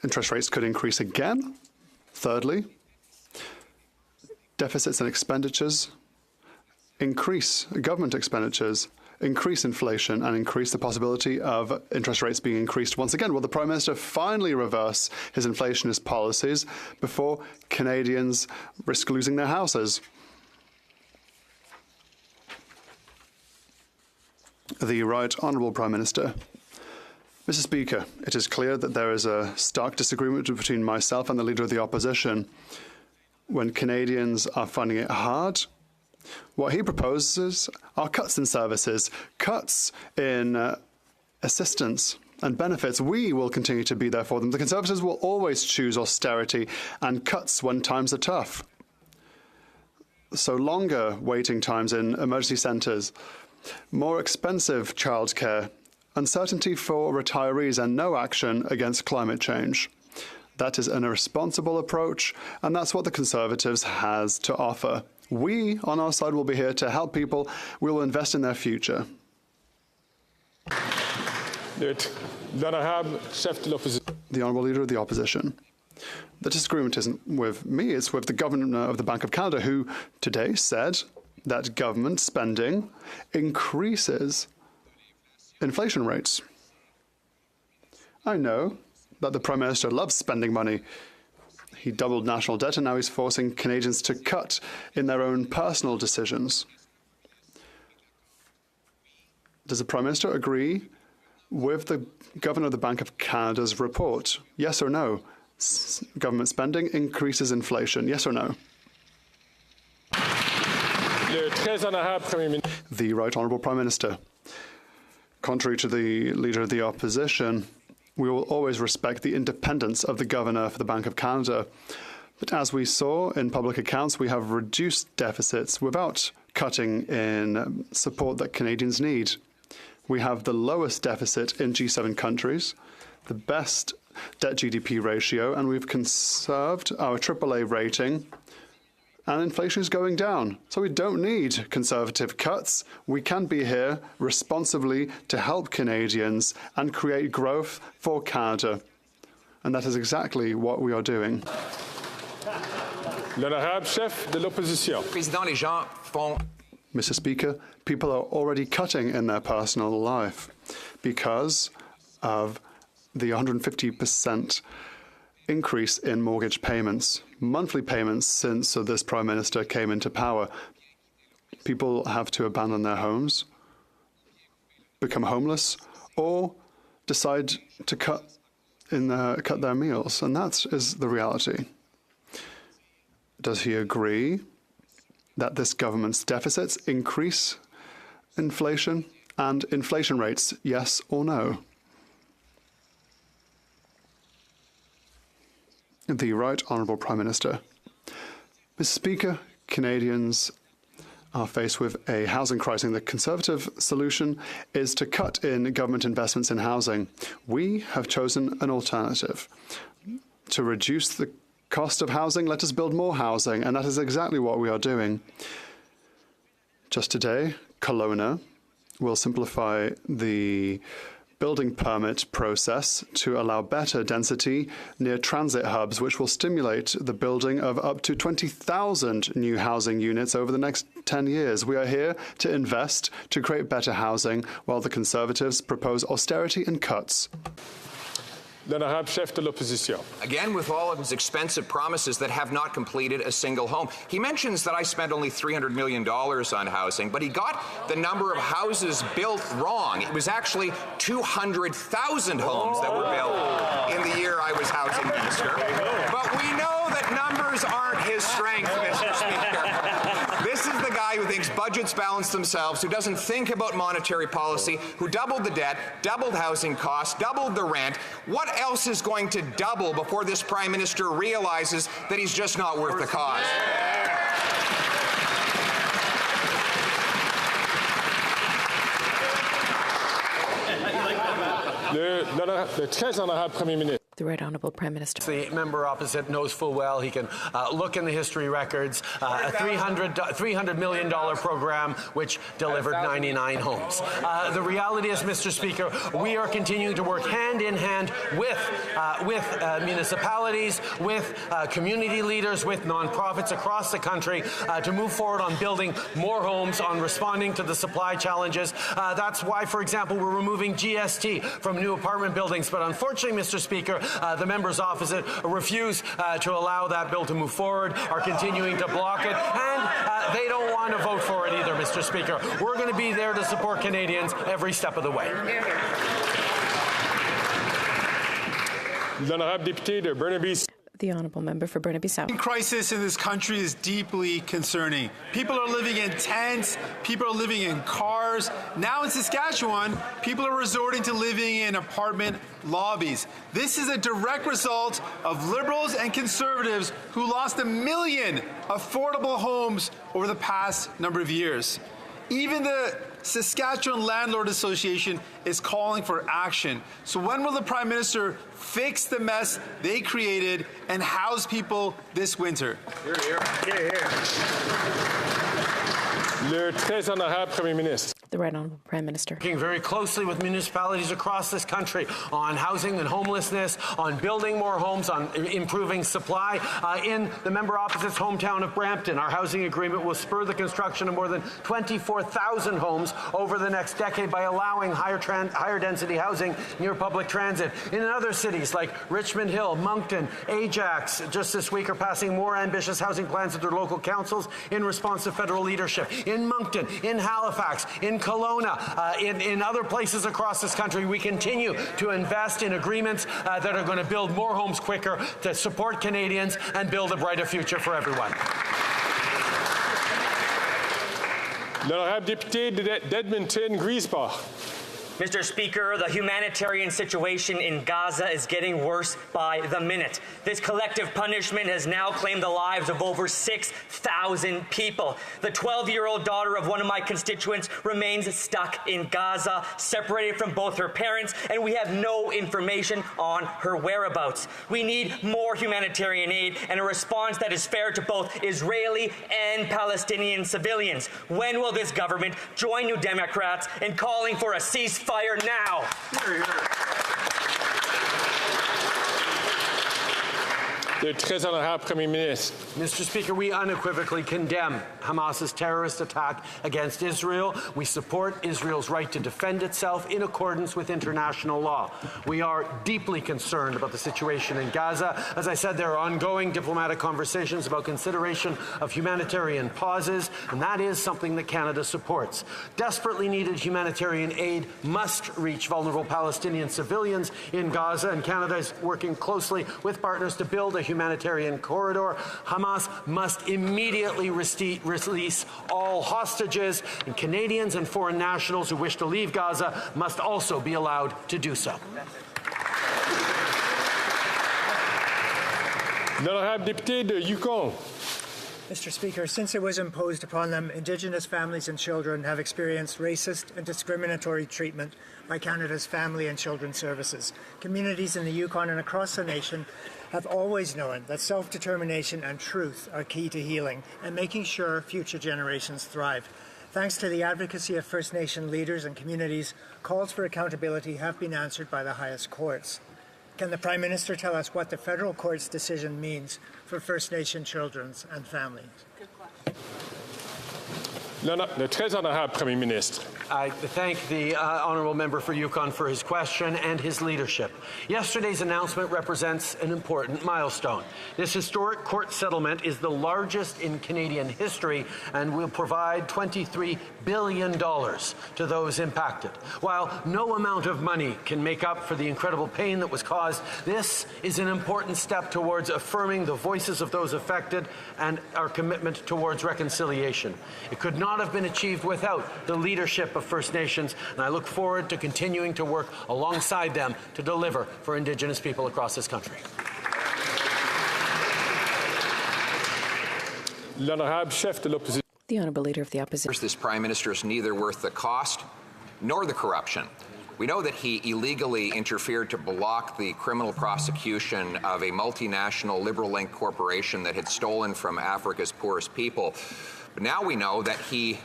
interest rates could increase again. Thirdly, deficits and expenditures increase government expenditures, increase inflation, and increase the possibility of interest rates being increased once again. Will the Prime Minister finally reverse his inflationist policies before Canadians risk losing their houses? The Right Honourable Prime Minister. Mr. Speaker, it is clear that there is a stark disagreement between myself and the Leader of the Opposition. When Canadians are finding it hard, what he proposes are cuts in services, cuts in assistance and benefits. We will continue to be there for them. The Conservatives will always choose austerity and cuts when times are tough. So longer waiting times in emergency centres, more expensive childcare, uncertainty for retirees, and no action against climate change. That is an irresponsible approach, and that's what the Conservatives has to offer. We, on our side, will be here to help people. We will invest in their future. The Honourable Leader of the Opposition. The disagreement isn't with me, it's with the Governor of the Bank of Canada, who today said that government spending increases inflation rates. I know that the Prime Minister loves spending money. He doubled national debt, and now he's forcing Canadians to cut in their own personal decisions. Does the Prime Minister agree with the Governor of the Bank of Canada's report? Yes or no? Government spending increases inflation. Yes or no? The Right Honourable Prime Minister. Contrary to the Leader of the Opposition, we will always respect the independence of the Governor for the Bank of Canada. But as we saw in public accounts, we have reduced deficits without cutting in support that Canadians need. We have the lowest deficit in G7 countries, the best debt-GDP ratio, and we've conserved our AAA rating, and inflation is going down. So we don't need Conservative cuts. We can be here responsibly to help Canadians and create growth for Canada. And that is exactly what we are doing. L'honorable chef de l'opposition. Président, les gens font... Mr. Speaker, people are already cutting in their personal life because of the 150% increase in mortgage payments, monthly payments since this Prime Minister came into power. People have to abandon their homes, become homeless, or decide to cut their meals, and that is the reality. Does he agree that this government's deficits increase inflation and inflation rates, yes or no? The Right Honourable Prime Minister. Mr. Speaker, Canadians are faced with a housing crisis. The Conservative solution is to cut in government investments in housing. We have chosen an alternative. To reduce the cost of housing, let us build more housing, and that is exactly what we are doing. Just today, Kelowna will simplify the building permit process to allow better density near transit hubs, which will stimulate the building of up to 20,000 new housing units over the next 10 years. We are here to invest, to create better housing, while the Conservatives propose austerity and cuts. L'honorable chef de l'opposition. Again, with all of his expensive promises that have not completed a single home. He mentions that I spent only $300 million on housing, but he got the number of houses built wrong. It was actually 200,000 homes that were built in the year I was housing minister. But we know that numbers aren't his strength, Mr. Speaker. This is the guy who thinks budgets balance themselves, who doesn't think about monetary policy, who doubled the debt, doubled housing costs, doubled the rent. What else is going to double before this Prime Minister realizes that he's just not worth the cause? Le très honorable Premier ministre. The Right Honourable Prime Minister. The member opposite knows full well he can look in the history records, a $300 million program which delivered 99 homes. The reality is, Mr. Speaker, we are continuing to work hand in hand with municipalities, with community leaders, with nonprofits across the country to move forward on building more homes, on responding to the supply challenges. That's why, for example, we're removing GST from new apartment buildings. But unfortunately, Mr. Speaker, the members opposite refuse to allow that bill to move forward, are continuing to block it, and they don't want to vote for it either, Mr. Speaker. We're going to be there to support Canadians every step of the way. L'honorable député de Burnaby. The Honourable Member for Burnaby South. The crisis in this country is deeply concerning. People are living in tents. People are living in cars. Now in Saskatchewan, people are resorting to living in apartment lobbies. This is a direct result of Liberals and Conservatives who lost 1 million affordable homes over the past number of years. Even the Saskatchewan Landlord Association is calling for action. So when will the Prime Minister fix the mess they created and house people this winter? Hear, hear. Hear, hear. Le très honorable Premier ministre. The Right Honourable Prime Minister. Working very closely with municipalities across this country on housing and homelessness, on building more homes, on improving supply. In the member opposite's hometown of Brampton, our housing agreement will spur the construction of more than 24,000 homes over the next decade by allowing higher density housing near public transit. In other cities like Richmond Hill, Moncton, Ajax, just this week are passing more ambitious housing plans at their local councils in response to federal leadership. In Moncton, in Halifax, in Kelowna, in other places across this country, we continue to invest in agreements that are going to build more homes quicker, to support Canadians and build a brighter future for everyone. L'honorable député d'Edmonton-Griesbach. Mr. Speaker, the humanitarian situation in Gaza is getting worse by the minute. This collective punishment has now claimed the lives of over 6,000 people. The 12-year-old daughter of one of my constituents remains stuck in Gaza, separated from both her parents, and we have no information on her whereabouts. We need more humanitarian aid and a response that is fair to both Israeli and Palestinian civilians. When will this government join New Democrats in calling for a ceasefire now? Hear, hear. Le très honorable Premier ministre. Mr. Speaker, we unequivocally condemn Hamas's terrorist attack against Israel. We support Israel's right to defend itself in accordance with international law. We are deeply concerned about the situation in Gaza. As I said, there are ongoing diplomatic conversations about consideration of humanitarian pauses, and that is something that Canada supports. Desperately needed humanitarian aid must reach vulnerable Palestinian civilians in Gaza, and Canada is working closely with partners to build a humanitarian corridor. Hamas must immediately release all hostages, and Canadians and foreign nationals who wish to leave Gaza must also be allowed to do so. L'honorable député de Yukon. Mr. Speaker, since it was imposed upon them, Indigenous families and children have experienced racist and discriminatory treatment by Canada's Family and Children Services. Communities in the Yukon and across the nation have always known that self-determination and truth are key to healing and making sure future generations thrive. Thanks to the advocacy of First Nation leaders and communities, calls for accountability have been answered by the highest courts. Can the Prime Minister tell us what the federal court's decision means for First Nation children and families? Le très honorable Premier ministre. I thank the honourable member for Yukon for his question and his leadership. Yesterday's announcement represents an important milestone. This historic court settlement is the largest in Canadian history and will provide $23 billion to those impacted. While no amount of money can make up for the incredible pain that was caused, this is an important step towards affirming the voices of those affected and our commitment towards reconciliation. It could not have been achieved without the leadership of First Nations, and I look forward to continuing to work alongside them to deliver for Indigenous people across this country. L'honorable chef de l'opposition. The Honourable Leader of the Opposition. This Prime Minister is neither worth the cost nor the corruption. We know that he illegally interfered to block the criminal prosecution of a multinational liberal-linked corporation that had stolen from Africa's poorest people. But now we know that he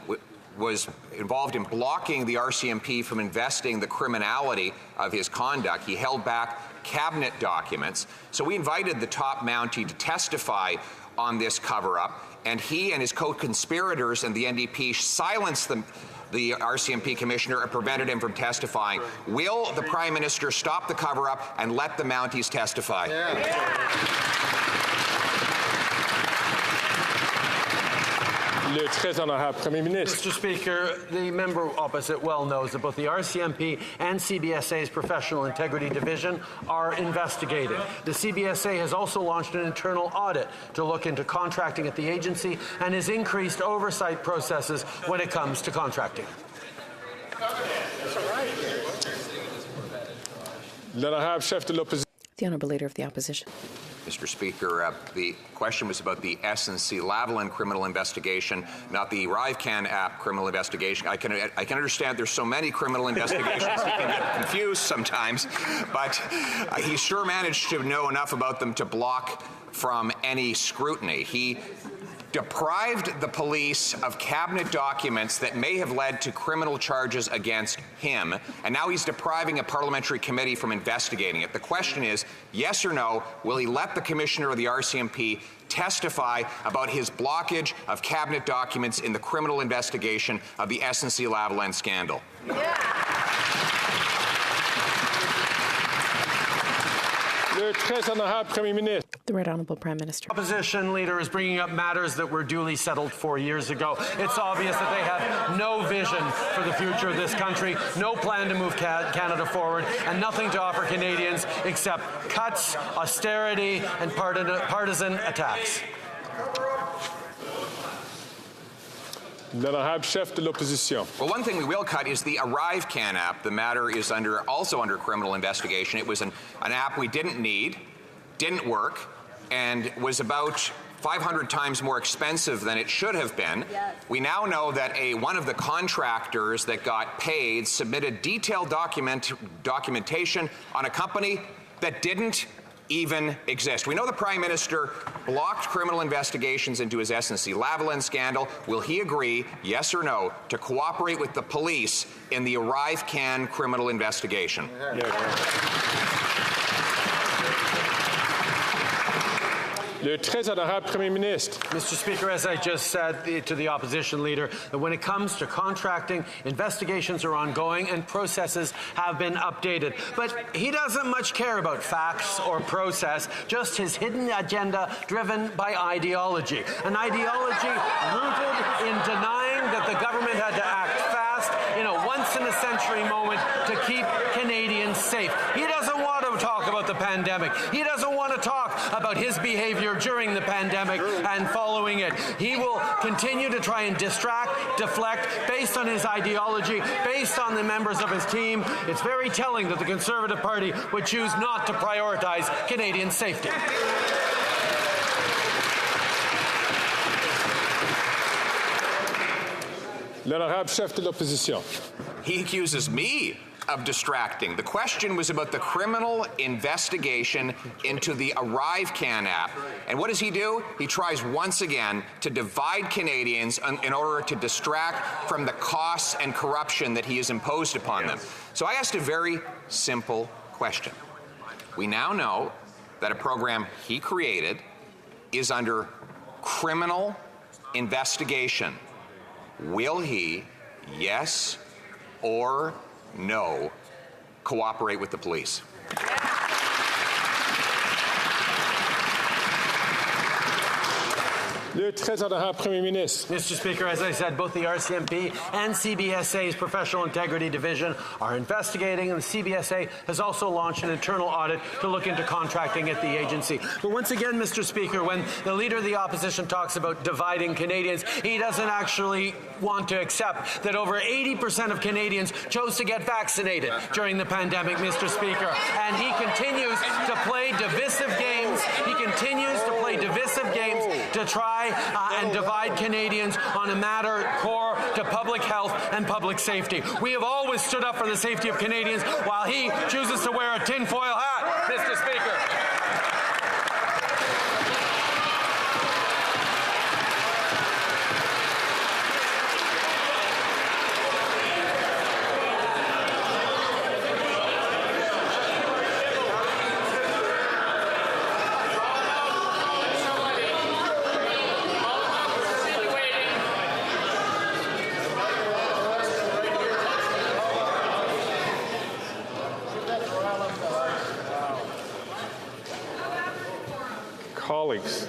was involved in blocking the RCMP from investigating the criminality of his conduct. He held back cabinet documents. So we invited the top Mountie to testify on this cover-up, and he and his co-conspirators and the NDP silenced the RCMP commissioner and prevented him from testifying. Will the Prime Minister stop the cover-up and let the Mounties testify? Le très honorable Premier ministre. Mr. Speaker, the member opposite well knows that both the RCMP and CBSA's Professional Integrity Division are investigated. The CBSA has also launched an internal audit to look into contracting at the agency and has increased oversight processes when it comes to contracting. L'honorable chef de l'opposition. The Honourable Leader of the Opposition. Mr. Speaker, the question was about the SNC-Lavalin criminal investigation, not the ArriveCan app criminal investigation. I can understand there's so many criminal investigations he can get confused sometimes, but he sure managed to know enough about them to block from any scrutiny. He deprived the police of cabinet documents that may have led to criminal charges against him, and now he's depriving a parliamentary committee from investigating it. The question is, yes or no, will he let the commissioner of the RCMP testify about his blockage of cabinet documents in the criminal investigation of the SNC-Lavalin scandal? Le très honorable Premier ministre. The Right Honourable Prime Minister. Opposition leader is bringing up matters that were duly settled 4 years ago. It's obvious that they have no vision for the future of this country, no plan to move Canada forward, and nothing to offer Canadians except cuts, austerity, and partisan attacks. L'honorable chef de l'opposition. Well, one thing we will cut is the ArriveCan app. The matter is also under criminal investigation. It was an app we didn't need, didn't work, and was about 500 times more expensive than it should have been. Yes. We now know that one of the contractors that got paid submitted detailed documentation on a company that didn't even exist. We know the Prime Minister blocked criminal investigations into his SNC-Lavalin scandal. Will he agree, yes or no, to cooperate with the police in the ArriveCan criminal investigation? Le très honorable Premier ministre. Mr. Speaker, as I just said to the opposition leader, that when it comes to contracting, investigations are ongoing and processes have been updated. But he doesn't much care about facts or process, just his hidden agenda driven by ideology. An ideology rooted in denying that the government had to act fast in a once-in-a-century moment to keep Canadians safe. He doesn't want to talk about the pandemic. He doesn't want to talk about his behavior during the pandemic and following it. He will continue to try and distract, deflect, based on his ideology, based on the members of his team. It's very telling that the Conservative Party would choose not to prioritize Canadian safety. L'honorable chef de l'opposition. He accuses me of distracting. The question was about the criminal investigation into the ArriveCan app. And what does he do? He tries once again to divide Canadians in order to distract from the costs and corruption that he has imposed upon them. So I asked a very simple question. We now know that a program he created is under criminal investigation. Will he, yes or no, cooperate with the police? Le très honorable Premier ministre. Mr. Speaker, as I said, both the RCMP and CBSA's Professional Integrity Division are investigating, and the CBSA has also launched an internal audit to look into contracting at the agency. But once again, Mr. Speaker, when the Leader of the Opposition talks about dividing Canadians, he doesn't actually want to accept that over 80% of Canadians chose to get vaccinated during the pandemic, Mr. Speaker. And he continues to play divisive games. He continues to play divisive games to try and divide Canadians on a matter core to public health and public safety. We have always stood up for the safety of Canadians while he chooses to wear a tinfoil hat, Mr. Speaker. Colleagues,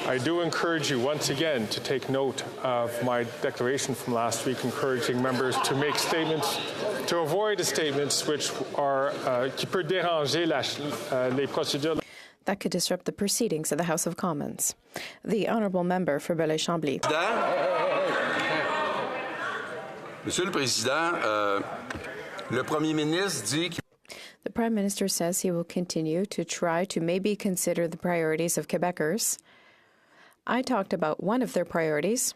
I do encourage you once again to take note of my declaration from last week, encouraging members to make statements, to avoid the statements which are qui peut déranger les procédures. That could disrupt the proceedings of the House of Commons. The honourable member for Belleuil-Chambly. Monsieur le Président, le Premier ministre dit The Prime Minister says he will continue to try to maybe consider the priorities of Quebecers. I talked about one of their priorities,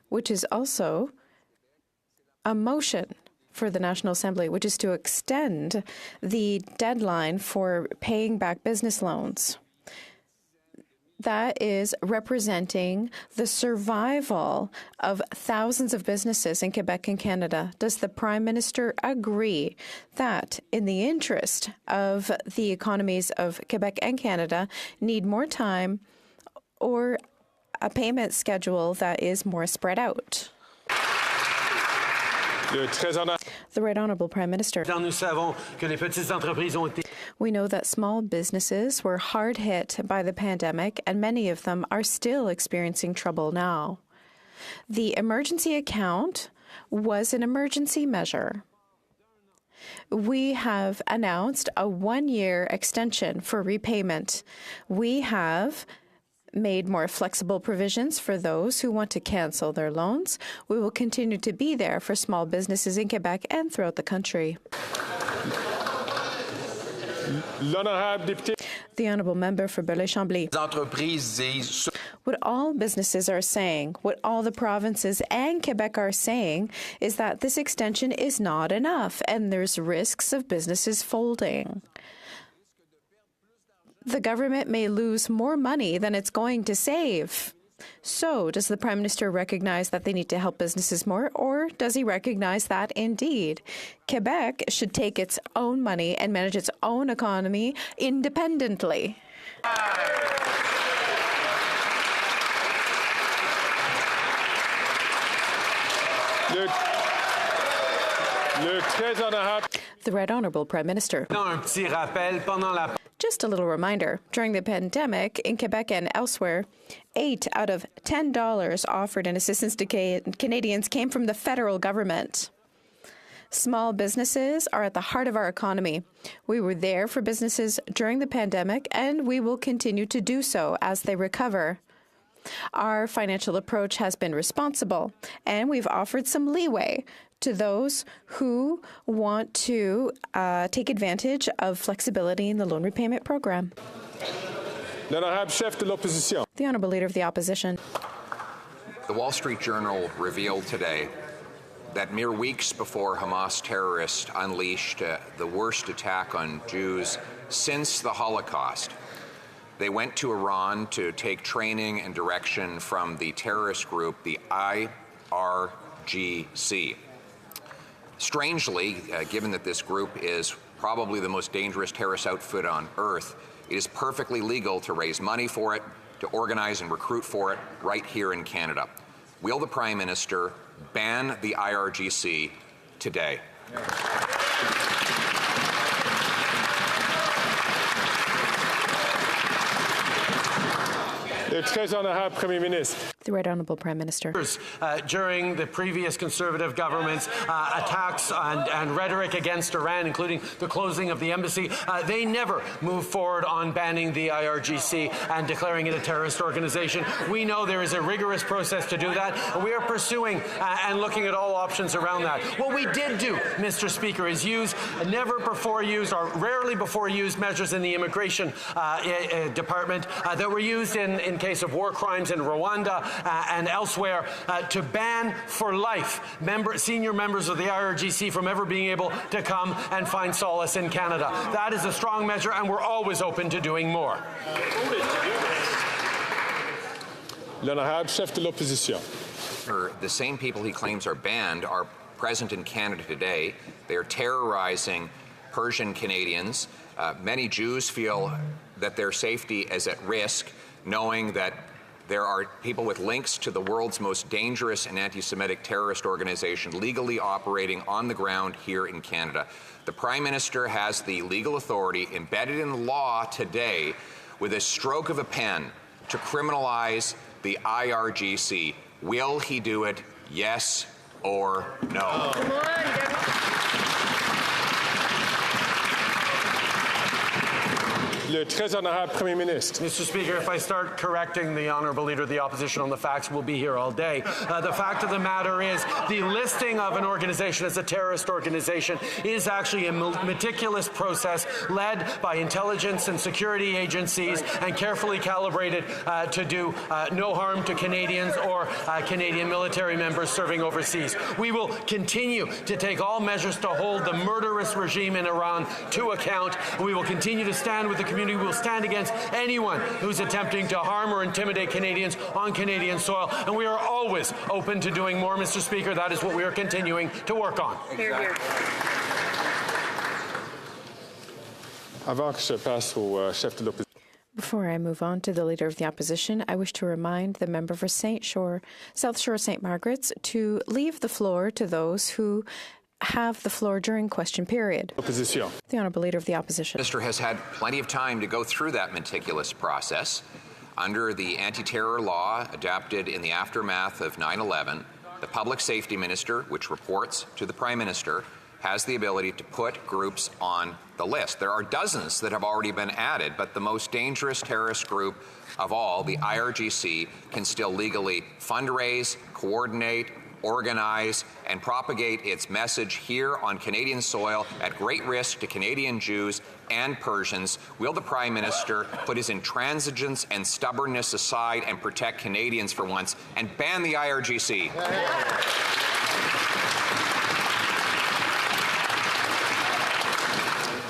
which is also a motion for the National Assembly, which is to extend the deadline for paying back business loans. That is representing the survival of thousands of businesses in Quebec and Canada. Does the Prime Minister agree that, in the interest of the economies of Quebec and Canada, need more time or a payment schedule that is more spread out? The Right Honourable Prime Minister. We know that small businesses were hard hit by the pandemic, and many of them are still experiencing trouble now. The emergency account was an emergency measure. We have announced a one-year extension for repayment. We have made more flexible provisions for those who want to cancel their loans. We will continue to be there for small businesses in Quebec and throughout the country. The honourable member for Belleuil-Chambly. What all businesses are saying, what all the provinces and Quebec are saying, is that this extension is not enough and there's risks of businesses folding. The government may lose more money than it's going to save. So, does the Prime Minister recognize that they need to help businesses more, or does he recognize that, indeed, Quebec should take its own money and manage its own economy independently? The Right Honourable Prime Minister. Just a little reminder, during the pandemic in Quebec and elsewhere, 8 out of $10 offered in assistance to Canadians came from the federal government. Small businesses are at the heart of our economy. We were there for businesses during the pandemic, and we will continue to do so as they recover. Our financial approach has been responsible, and we've offered some leeway to those who want to take advantage of flexibility in the loan repayment program. L'honorable chef de l'opposition. The Honourable Leader of the Opposition. The Wall Street Journal revealed today that mere weeks before Hamas terrorists unleashed the worst attack on Jews since the Holocaust, they went to Iran to take training and direction from the terrorist group, the IRGC. Strangely, given that this group is probably the most dangerous terrorist outfit on earth, it is perfectly legal to raise money for it, to organize and recruit for it right here in Canada. Will the Prime Minister ban the IRGC today? The Right Honourable Prime Minister. During the previous Conservative government's attacks and rhetoric against Iran, including the closing of the embassy, they never moved forward on banning the IRGC and declaring it a terrorist organization. We know there is a rigorous process to do that, and we are pursuing and looking at all options around that. What we did do, Mr. Speaker, is use never before used or rarely before used measures in the immigration department that were used in case of war crimes in Rwanda and elsewhere to ban for life senior members of the IRGC from ever being able to come and find solace in Canada. That is a strong measure, and we're always open to doing more. L'honorable chef de l'opposition. The same people he claims are banned are present in Canada today. They are terrorizing Persian Canadians. Many Jews feel that their safety is at risk, knowing that there are people with links to the world's most dangerous and anti-Semitic terrorist organization legally operating on the ground here in Canada. The Prime Minister has the legal authority embedded in law today with a stroke of a pen to criminalize the IRGC. Will he do it? Yes or no? Le très honorable Premier Ministre. Mr. Speaker, if I start correcting the Honourable Leader of the Opposition on the facts, we'll be here all day. The fact of the matter is the listing of an organization as a terrorist organization is actually a meticulous process led by intelligence and security agencies and carefully calibrated to do no harm to Canadians or Canadian military members serving overseas. We will continue to take all measures to hold the murderous regime in Iran to account. We will continue to stand with the community. We will stand against anyone who's attempting to harm or intimidate Canadians on Canadian soil, and we are always open to doing more, Mr. Speaker. That is what we are continuing to work on. Hear, hear. Avant que je passe au chef de l'opposition. Before I move on to the Leader of the Opposition, I wish to remind the member for South Shore St. Margaret's to leave the floor to those who have the floor during question period. Opposition. The Honourable Leader of the Opposition. The Minister has had plenty of time to go through that meticulous process. Under the anti-terror law adapted in the aftermath of 9/11, the Public Safety Minister, which reports to the Prime Minister, has the ability to put groups on the list. There are dozens that have already been added, but the most dangerous terrorist group of all, the IRGC, can still legally fundraise, coordinate, organize, and propagate its message here on Canadian soil at great risk to Canadian Jews and Persians. Will the Prime Minister put his intransigence and stubbornness aside and protect Canadians for once and ban the IRGC?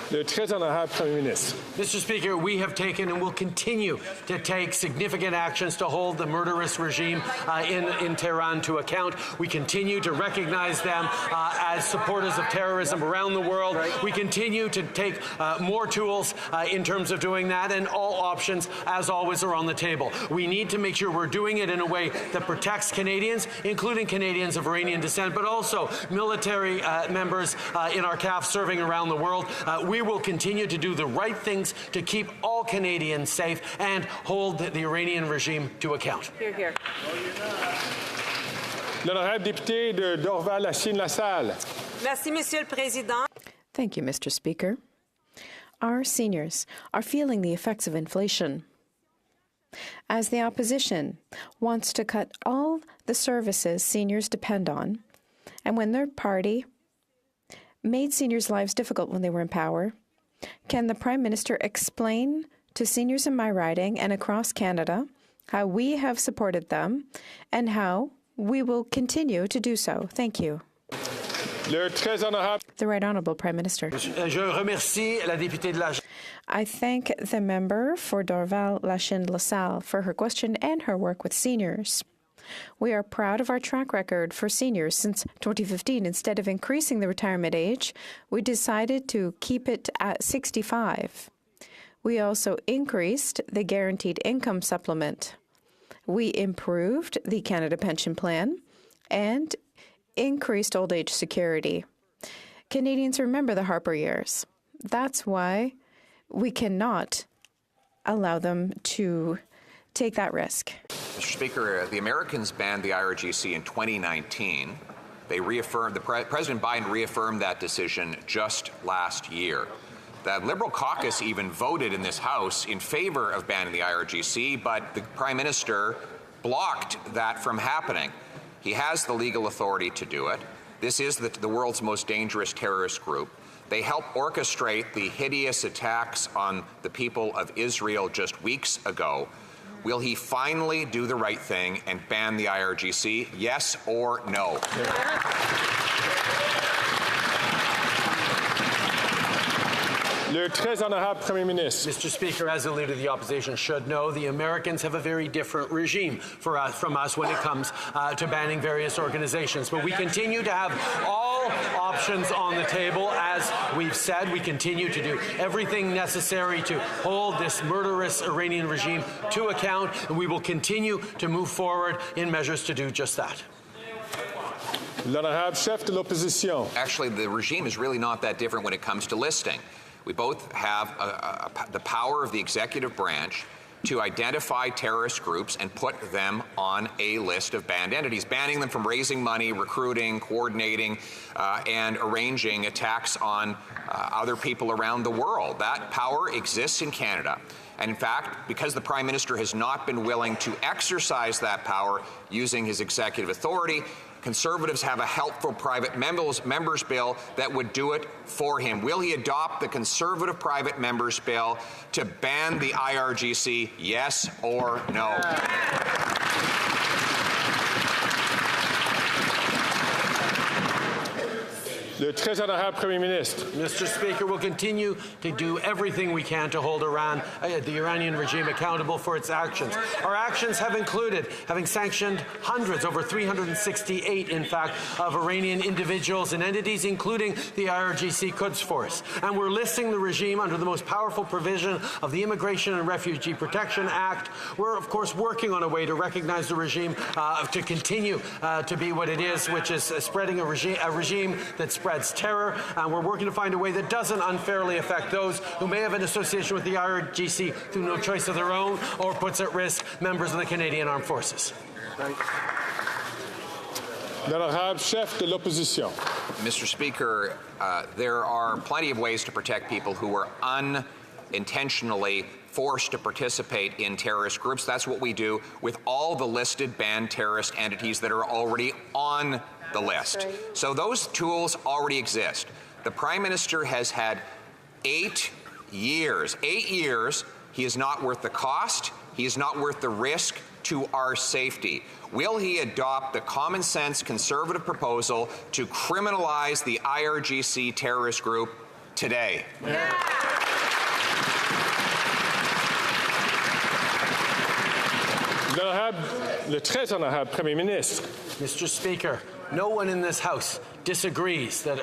Le très honorable Premier Ministre. Mr. Speaker, we have taken and will continue to take significant actions to hold the murderous regime in Tehran to account. We continue to recognize them as supporters of terrorism around the world. We continue to take more tools in terms of doing that, and all options, as always, are on the table. We need to make sure we're doing it in a way that protects Canadians, including Canadians of Iranian descent, but also military members in our CAF serving around the world. We will continue to do the right things to keep all Canadians safe and hold the Iranian regime to account. Hear, hear. L'honorable député de Dorval-Lachine-LaSalle. Merci, Monsieur le Président. Thank you, Mr. Speaker. Our seniors are feeling the effects of inflation. As the opposition wants to cut all the services seniors depend on, and when their party made seniors' lives difficult when they were in power, can the Prime Minister explain to seniors in my riding and across Canada how we have supported them and how we will continue to do so? Thank you. The Right Honourable Prime Minister. Je remercie la députée de la... I thank the member for Dorval-Lachine-LaSalle for her question and her work with seniors. We are proud of our track record for seniors since 2015. Instead of increasing the retirement age, we decided to keep it at 65. We also increased the guaranteed income supplement. We improved the Canada Pension Plan and increased old age security. Canadians remember the Harper years. That's why we cannot allow them to take that risk. Mr. Speaker, the Americans banned the IRGC in 2019. They reaffirmed, President Biden reaffirmed that decision just last year. The Liberal caucus even voted in this House in favor of banning the IRGC, but the Prime Minister blocked that from happening. He has the legal authority to do it. This is the world's most dangerous terrorist group. They helped orchestrate the hideous attacks on the people of Israel just weeks ago. Will he finally do the right thing and ban the IRGC? Yes or no? Le très honorable Premier Ministre. Mr. Speaker, as a leader of the opposition should know, the Americans have a very different regime from us when it comes to banning various organizations. But we continue to have all options on the table. As we've said, we continue to do everything necessary to hold this murderous Iranian regime to account, and we will continue to move forward in measures to do just that. L'honorable chef de l'opposition. Actually, the regime is really not that different when it comes to listing. We both have the power of the executive branch to identify terrorist groups and put them on a list of banned entities, banning them from raising money, recruiting, coordinating, and arranging attacks on other people around the world. That power exists in Canada. And in fact, because the Prime Minister has not been willing to exercise that power using his executive authority, Conservatives have a helpful private members bill that would do it for him. Will he adopt the Conservative private members bill to ban the IRGC, yes or no? Le très honorable Premier Ministre. Mr. Speaker, we'll continue to do everything we can to hold the Iranian regime accountable for its actions. Our actions have included having sanctioned hundreds, over 368 in fact, of Iranian individuals and entities, including the IRGC Quds Force. And we're listing the regime under the most powerful provision of the Immigration and Refugee Protection Act. We're, of course, working on a way to recognize the regime to continue to be what it is, which is spreading a regime that spreads terror, and we're working to find a way that doesn't unfairly affect those who may have an association with the IRGC through no choice of their own or puts at risk members of the Canadian Armed Forces. L'honorable chef de l'opposition. Mr. Speaker, there are plenty of ways to protect people who are unintentionally forced to participate in terrorist groups. That's what we do with all the listed banned terrorist entities that are already on the list. So those tools already exist. The Prime Minister has had 8 years. 8 years. He is not worth the cost. He is not worth the risk to our safety. Will he adopt the common sense Conservative proposal to criminalize the IRGC terrorist group today? Yeah. Le très honorable Premier Ministre. Mr. Speaker, no one in this House disagrees that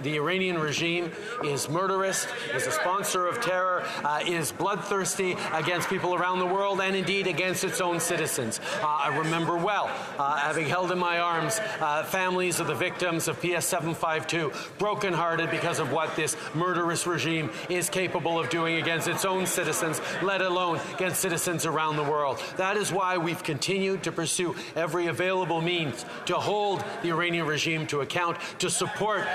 the Iranian regime is murderous, is a sponsor of terror, is bloodthirsty against people around the world and indeed against its own citizens. I remember well having held in my arms families of the victims of PS 752, brokenhearted because of what this murderous regime is capable of doing against its own citizens, let alone against citizens around the world. That is why we've continued to pursue every available means to hold the Iranian regime to account, to support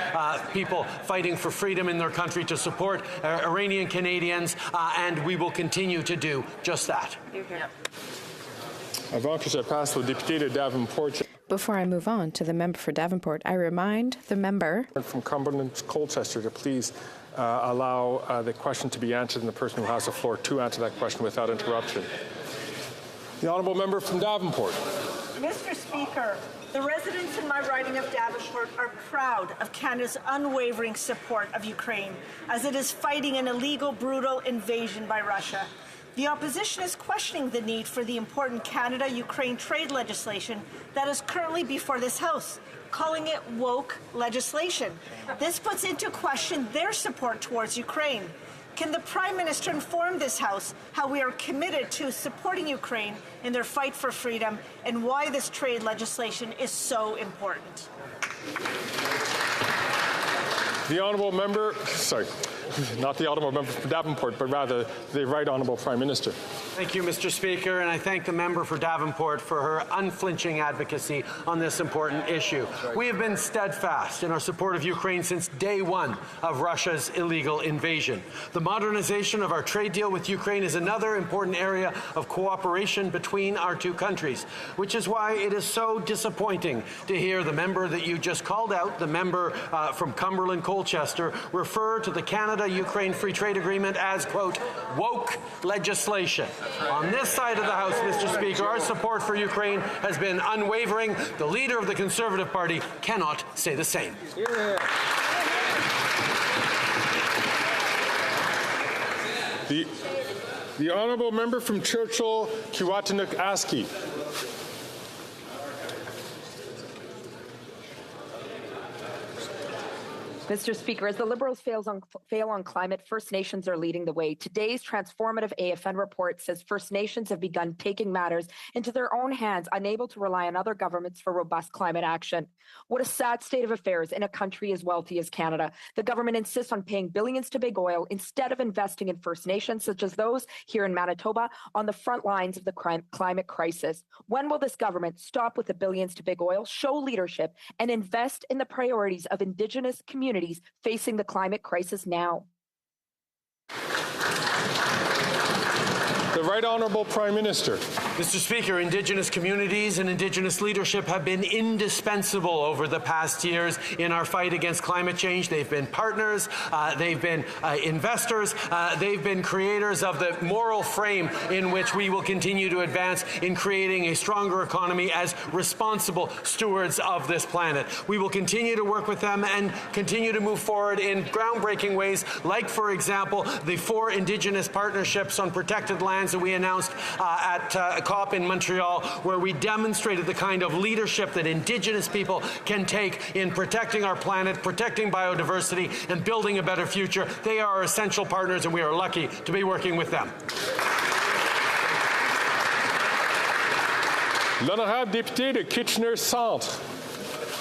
people fighting for freedom in their country, to support Iranian Canadians, and we will continue to do just that. Before I move on to the member for Davenport, I remind the member from Cumberland Colchester to please allow the question to be answered and the person who has the floor to answer that question without interruption. The honourable member from Davenport. Mr. Speaker, The residents in my riding of Davenport are proud of Canada's unwavering support of Ukraine as it is fighting an illegal, brutal invasion by Russia. The opposition is questioning the need for the important Canada-Ukraine trade legislation that is currently before this House, calling it woke legislation. This puts into question their support towards Ukraine. Can the Prime Minister inform this House how we are committed to supporting Ukraine in their fight for freedom and why this trade legislation is so important? The honourable member, not the honourable member for Davenport, but rather the Right Honourable Prime Minister. Thank you, Mr. Speaker, and I thank the member for Davenport for her unflinching advocacy on this important issue. We have been steadfast in our support of Ukraine since day one of Russia's illegal invasion. The modernization of our trade deal with Ukraine is another important area of cooperation between our two countries, which is why it is so disappointing to hear the member that you just called out, the member from Cumberland Colchester, refer to the Canada-Ukraine Free Trade Agreement as, quote, woke legislation. On this side of the House, Mr. Speaker, our support for Ukraine has been unwavering. The leader of the Conservative Party cannot say the same. The honourable member from Churchill, Kiwatanuk-Aski. Mr. Speaker, as the Liberals fail on climate, First Nations are leading the way. Today's transformative AFN report says First Nations have begun taking matters into their own hands, unable to rely on other governments for robust climate action. What a sad state of affairs in a country as wealthy as Canada. The government insists on paying billions to big oil instead of investing in First Nations, such as those here in Manitoba, on the front lines of the climate crisis. When will this government stop with the billions to big oil, show leadership, and invest in the priorities of Indigenous communities facing the climate crisis now? The Right Honourable Prime Minister. Mr. Speaker, Indigenous communities and Indigenous leadership have been indispensable over the past years in our fight against climate change. They've been partners, they've been investors, they've been creators of the moral frame in which we will continue to advance in creating a stronger economy as responsible stewards of this planet. We will continue to work with them and continue to move forward in groundbreaking ways, like, for example, the 4 Indigenous partnerships on protected lands that we announced at COP in Montreal, where we demonstrated the kind of leadership that Indigenous people can take in protecting our planet, protecting biodiversity, and building a better future. They are our essential partners, and we are lucky to be working with them. L'honorable député de Kitchener Centre.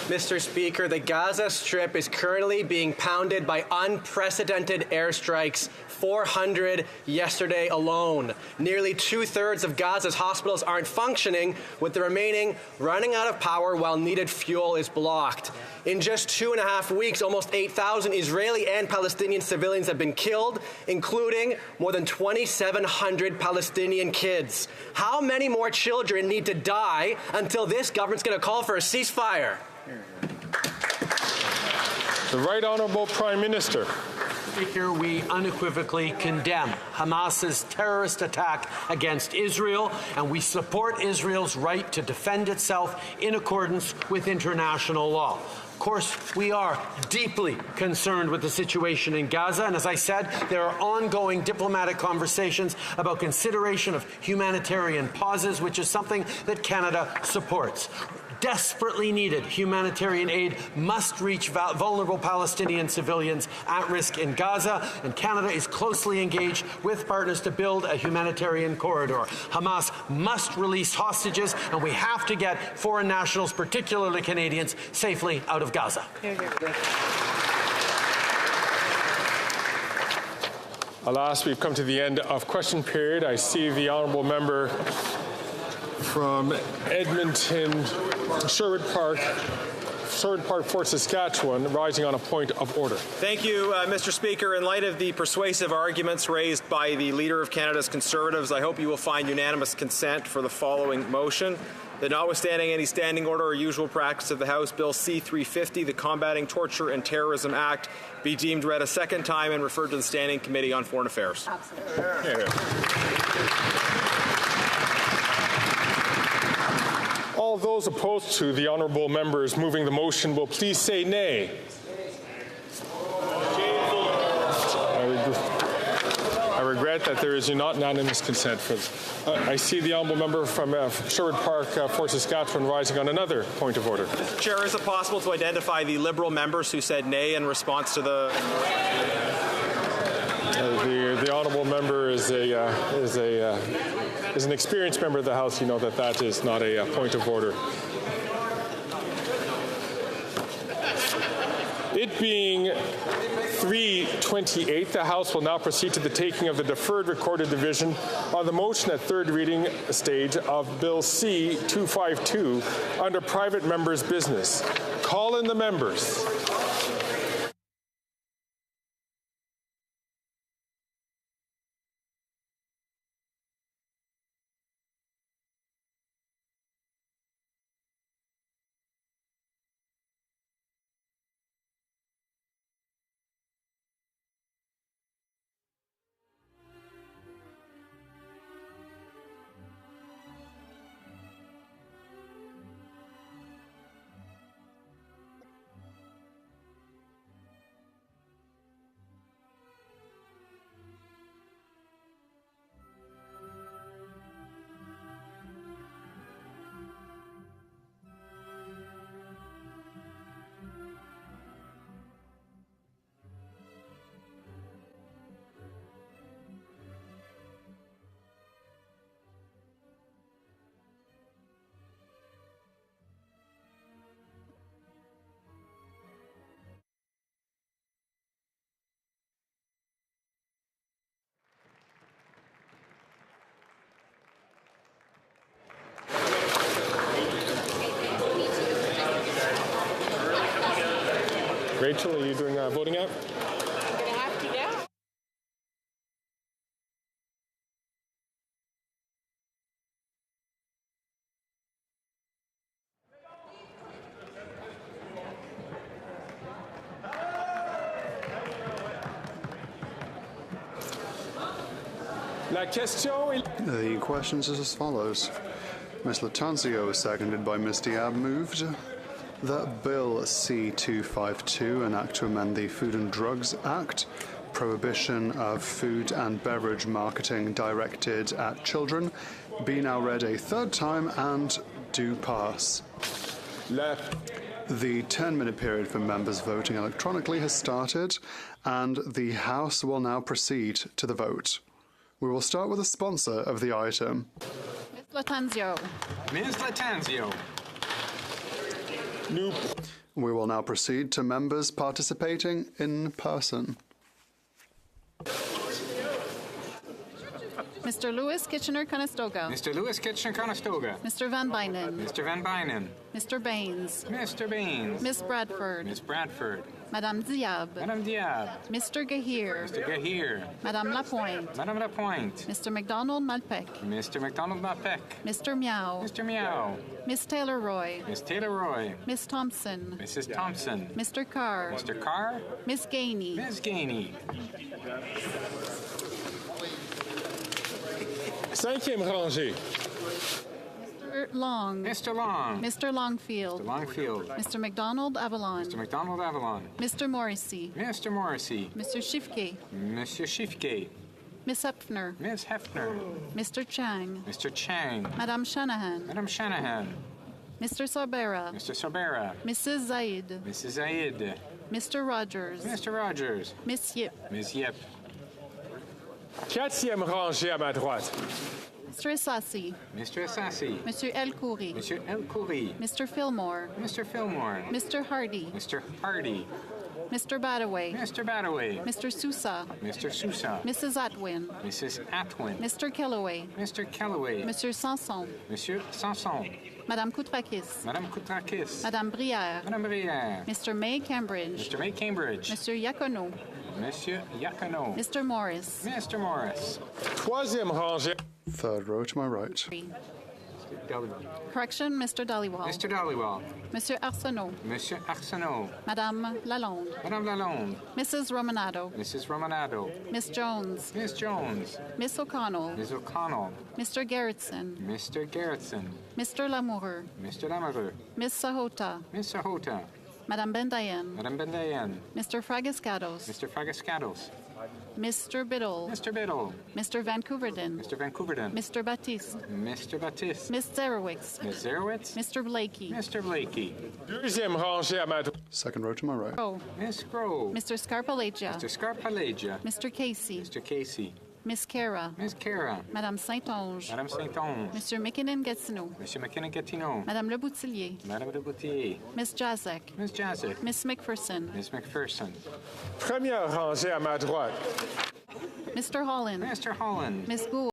Mr. Speaker, the Gaza Strip is currently being pounded by unprecedented airstrikes, 400 yesterday alone. Nearly 2/3 of Gaza's hospitals aren't functioning, with the remaining running out of power while needed fuel is blocked. In just 2.5 weeks, almost 8,000 Israeli and Palestinian civilians have been killed, including more than 2,700 Palestinian kids. How many more children need to die until this government's going to call for a ceasefire? The Right Honourable Prime Minister. Speaker, we unequivocally condemn Hamas's terrorist attack against Israel, and we support Israel's right to defend itself in accordance with international law. Of course, we are deeply concerned with the situation in Gaza, and as I said, there are ongoing diplomatic conversations about consideration of humanitarian pauses, which is something that Canada supports. Desperately needed humanitarian aid must reach vulnerable Palestinian civilians at risk in Gaza, and Canada is closely engaged with partners to build a humanitarian corridor. Hamas must release hostages, and we have to get foreign nationals, particularly Canadians, safely out of Gaza. Alas, we've come to the end of question period. I see the honourable member from Edmonton, Sherwood Park, Fort Saskatchewan, rising on a point of order. Thank you, Mr. Speaker. In light of the persuasive arguments raised by the Leader of Canada's Conservatives, I hope you will find unanimous consent for the following motion. That notwithstanding any standing order or usual practice of the House, Bill C-350, the Combating Torture and Terrorism Act, be deemed read a second time and referred to the Standing Committee on Foreign Affairs. Absolutely. all those opposed to the honourable members moving the motion will please say nay. I regret that there is not unanimous consent for this. I see the honourable member from Sherwood Park, Fort Saskatchewan, rising on another point of order. Chair, is it possible to identify the Liberal members who said nay in response to the... The honourable member is an experienced member of the House. You know that is not a point of order. It being 3:28, the House will now proceed to the taking of the deferred recorded division on the motion at third reading stage of Bill C-252 under private members' business. Call in the members. Rachel, are you doing voting out? I'm going to have to now. The questions is as follows. Ms. Latanzio, seconded by Ms. Diab, moved that Bill C-252, an act to amend the Food and Drugs Act, prohibition of food and beverage marketing directed at children, be now read a third time and do pass. The 10-minute period for members voting electronically has started, and the House will now proceed to the vote. We will start with the sponsor of the item. Ms. Latanzio. Ms. Latanzio. We will now proceed to members participating in person. Mr. Lewis Kitchener-Conestoga. Mr. Lewis Kitchener-Conestoga. Mr. Van Bynen. Mr. Van Bynen. Mr. Baines. Mr. Baines. Miss Bradford. Miss Bradford. Madame Diab. Madame Diab. Mr. Gahir. Mr. Gahir. Madame Lapointe. Madame Lapointe. Mr. McDonald Malpec. Mr. McDonald Malpec. Mr. Meow. Mr. Meow. Miss Taylor Roy. Miss Taylor Roy. Miss Thompson. Mrs. Thompson. Mr. Carr. Mr. Carr. Miss Gainey. Miss Gainey. Cinquième rangée. Mr. Long. Mr. Long. Mr. Longfield. Mr. Longfield. Mr. McDonald Avalon. Mr. McDonald Avalon. Mr. Morrissey. Mr. Morrissey. Mr. Shifke. Monsieur Shifke. Miss Hefner. Miss Hefner. Mr. Chang. Mr. Chang. Madame Shanahan. Madame Shanahan. Mr. Sabera. Mr. Sabera. Mrs. Zaid. Mrs. Zaid. Mr. Rogers. Mr. Rogers. Miss Yip. Miss Yip. Quatrième rangée à ma droite. Mr. Assassi. Mr. Assassi. Monsieur El Khoury. Monsieur El Khoury. Mr. Fillmore. Mr. Fillmore. Mr. Hardy. Mr. Hardy. Mr. Badaway. Mr. Badaway. Mr. Sousa. Mr. Sousa. Mrs. Atwin. Mrs. Atwin. Mr. Kellaway. Mr. Kellaway. Monsieur Sanson. Monsieur Sanson. Madame Koutrakis. Madame Koutrakis. Madame Brière. Madame Brière. Mr. May Cambridge. Mr. May Cambridge. Monsieur Yacono. Monsieur Yacono. Mr. Morris. Mr. Morris. Troisième rangée. Third row to my right. Correction, Mr. Dhaliwal. Mr. Dhaliwal. Monsieur Arsenault. Monsieur Arsenault. Madame Lalonde. Madame Lalonde. Mrs. Romanado. Mrs. Romanado. Miss Jones. Miss Jones. Miss O'Connell. Ms. O'Connell. Mr. Gerritsen. Mr. Gerritsen. Mr. Lamoureux. Mr. Lamoureux. Miss Sahota. Miss Sahota. Madame Bendayen. Madame Bendayen. Mr. Fragascados. Mr. Fragascados. Mr. Biddle. Mr. Biddle. Mr. Vancouverden. Mr. Vancouverden. Mr. Baptiste. Mr. Baptiste. Miss Zerowitz. Miss Zerowitz. Mr. Blakey. Mr. Blakey. Deuxième rangée à ma droite. Second row to my right. Crow. Miss Grove. Mr. Scarpalegia. Mr. Scarpalegia. Mr. Casey. Mr. Casey. Miss Cara. Miss Cara. Madame Saint-Onge. Madame Saint-Onge. Mr. McKinnon-Gatineau. Monsieur McKinnon-Gatineau. Madame Le Boutillier. Madame Le Boutillier. Miss Jazek. Miss Jazek. Miss McPherson. Miss McPherson. Première rangée à ma droite. Mr. Holland. Mr. Holland. Miss Gould.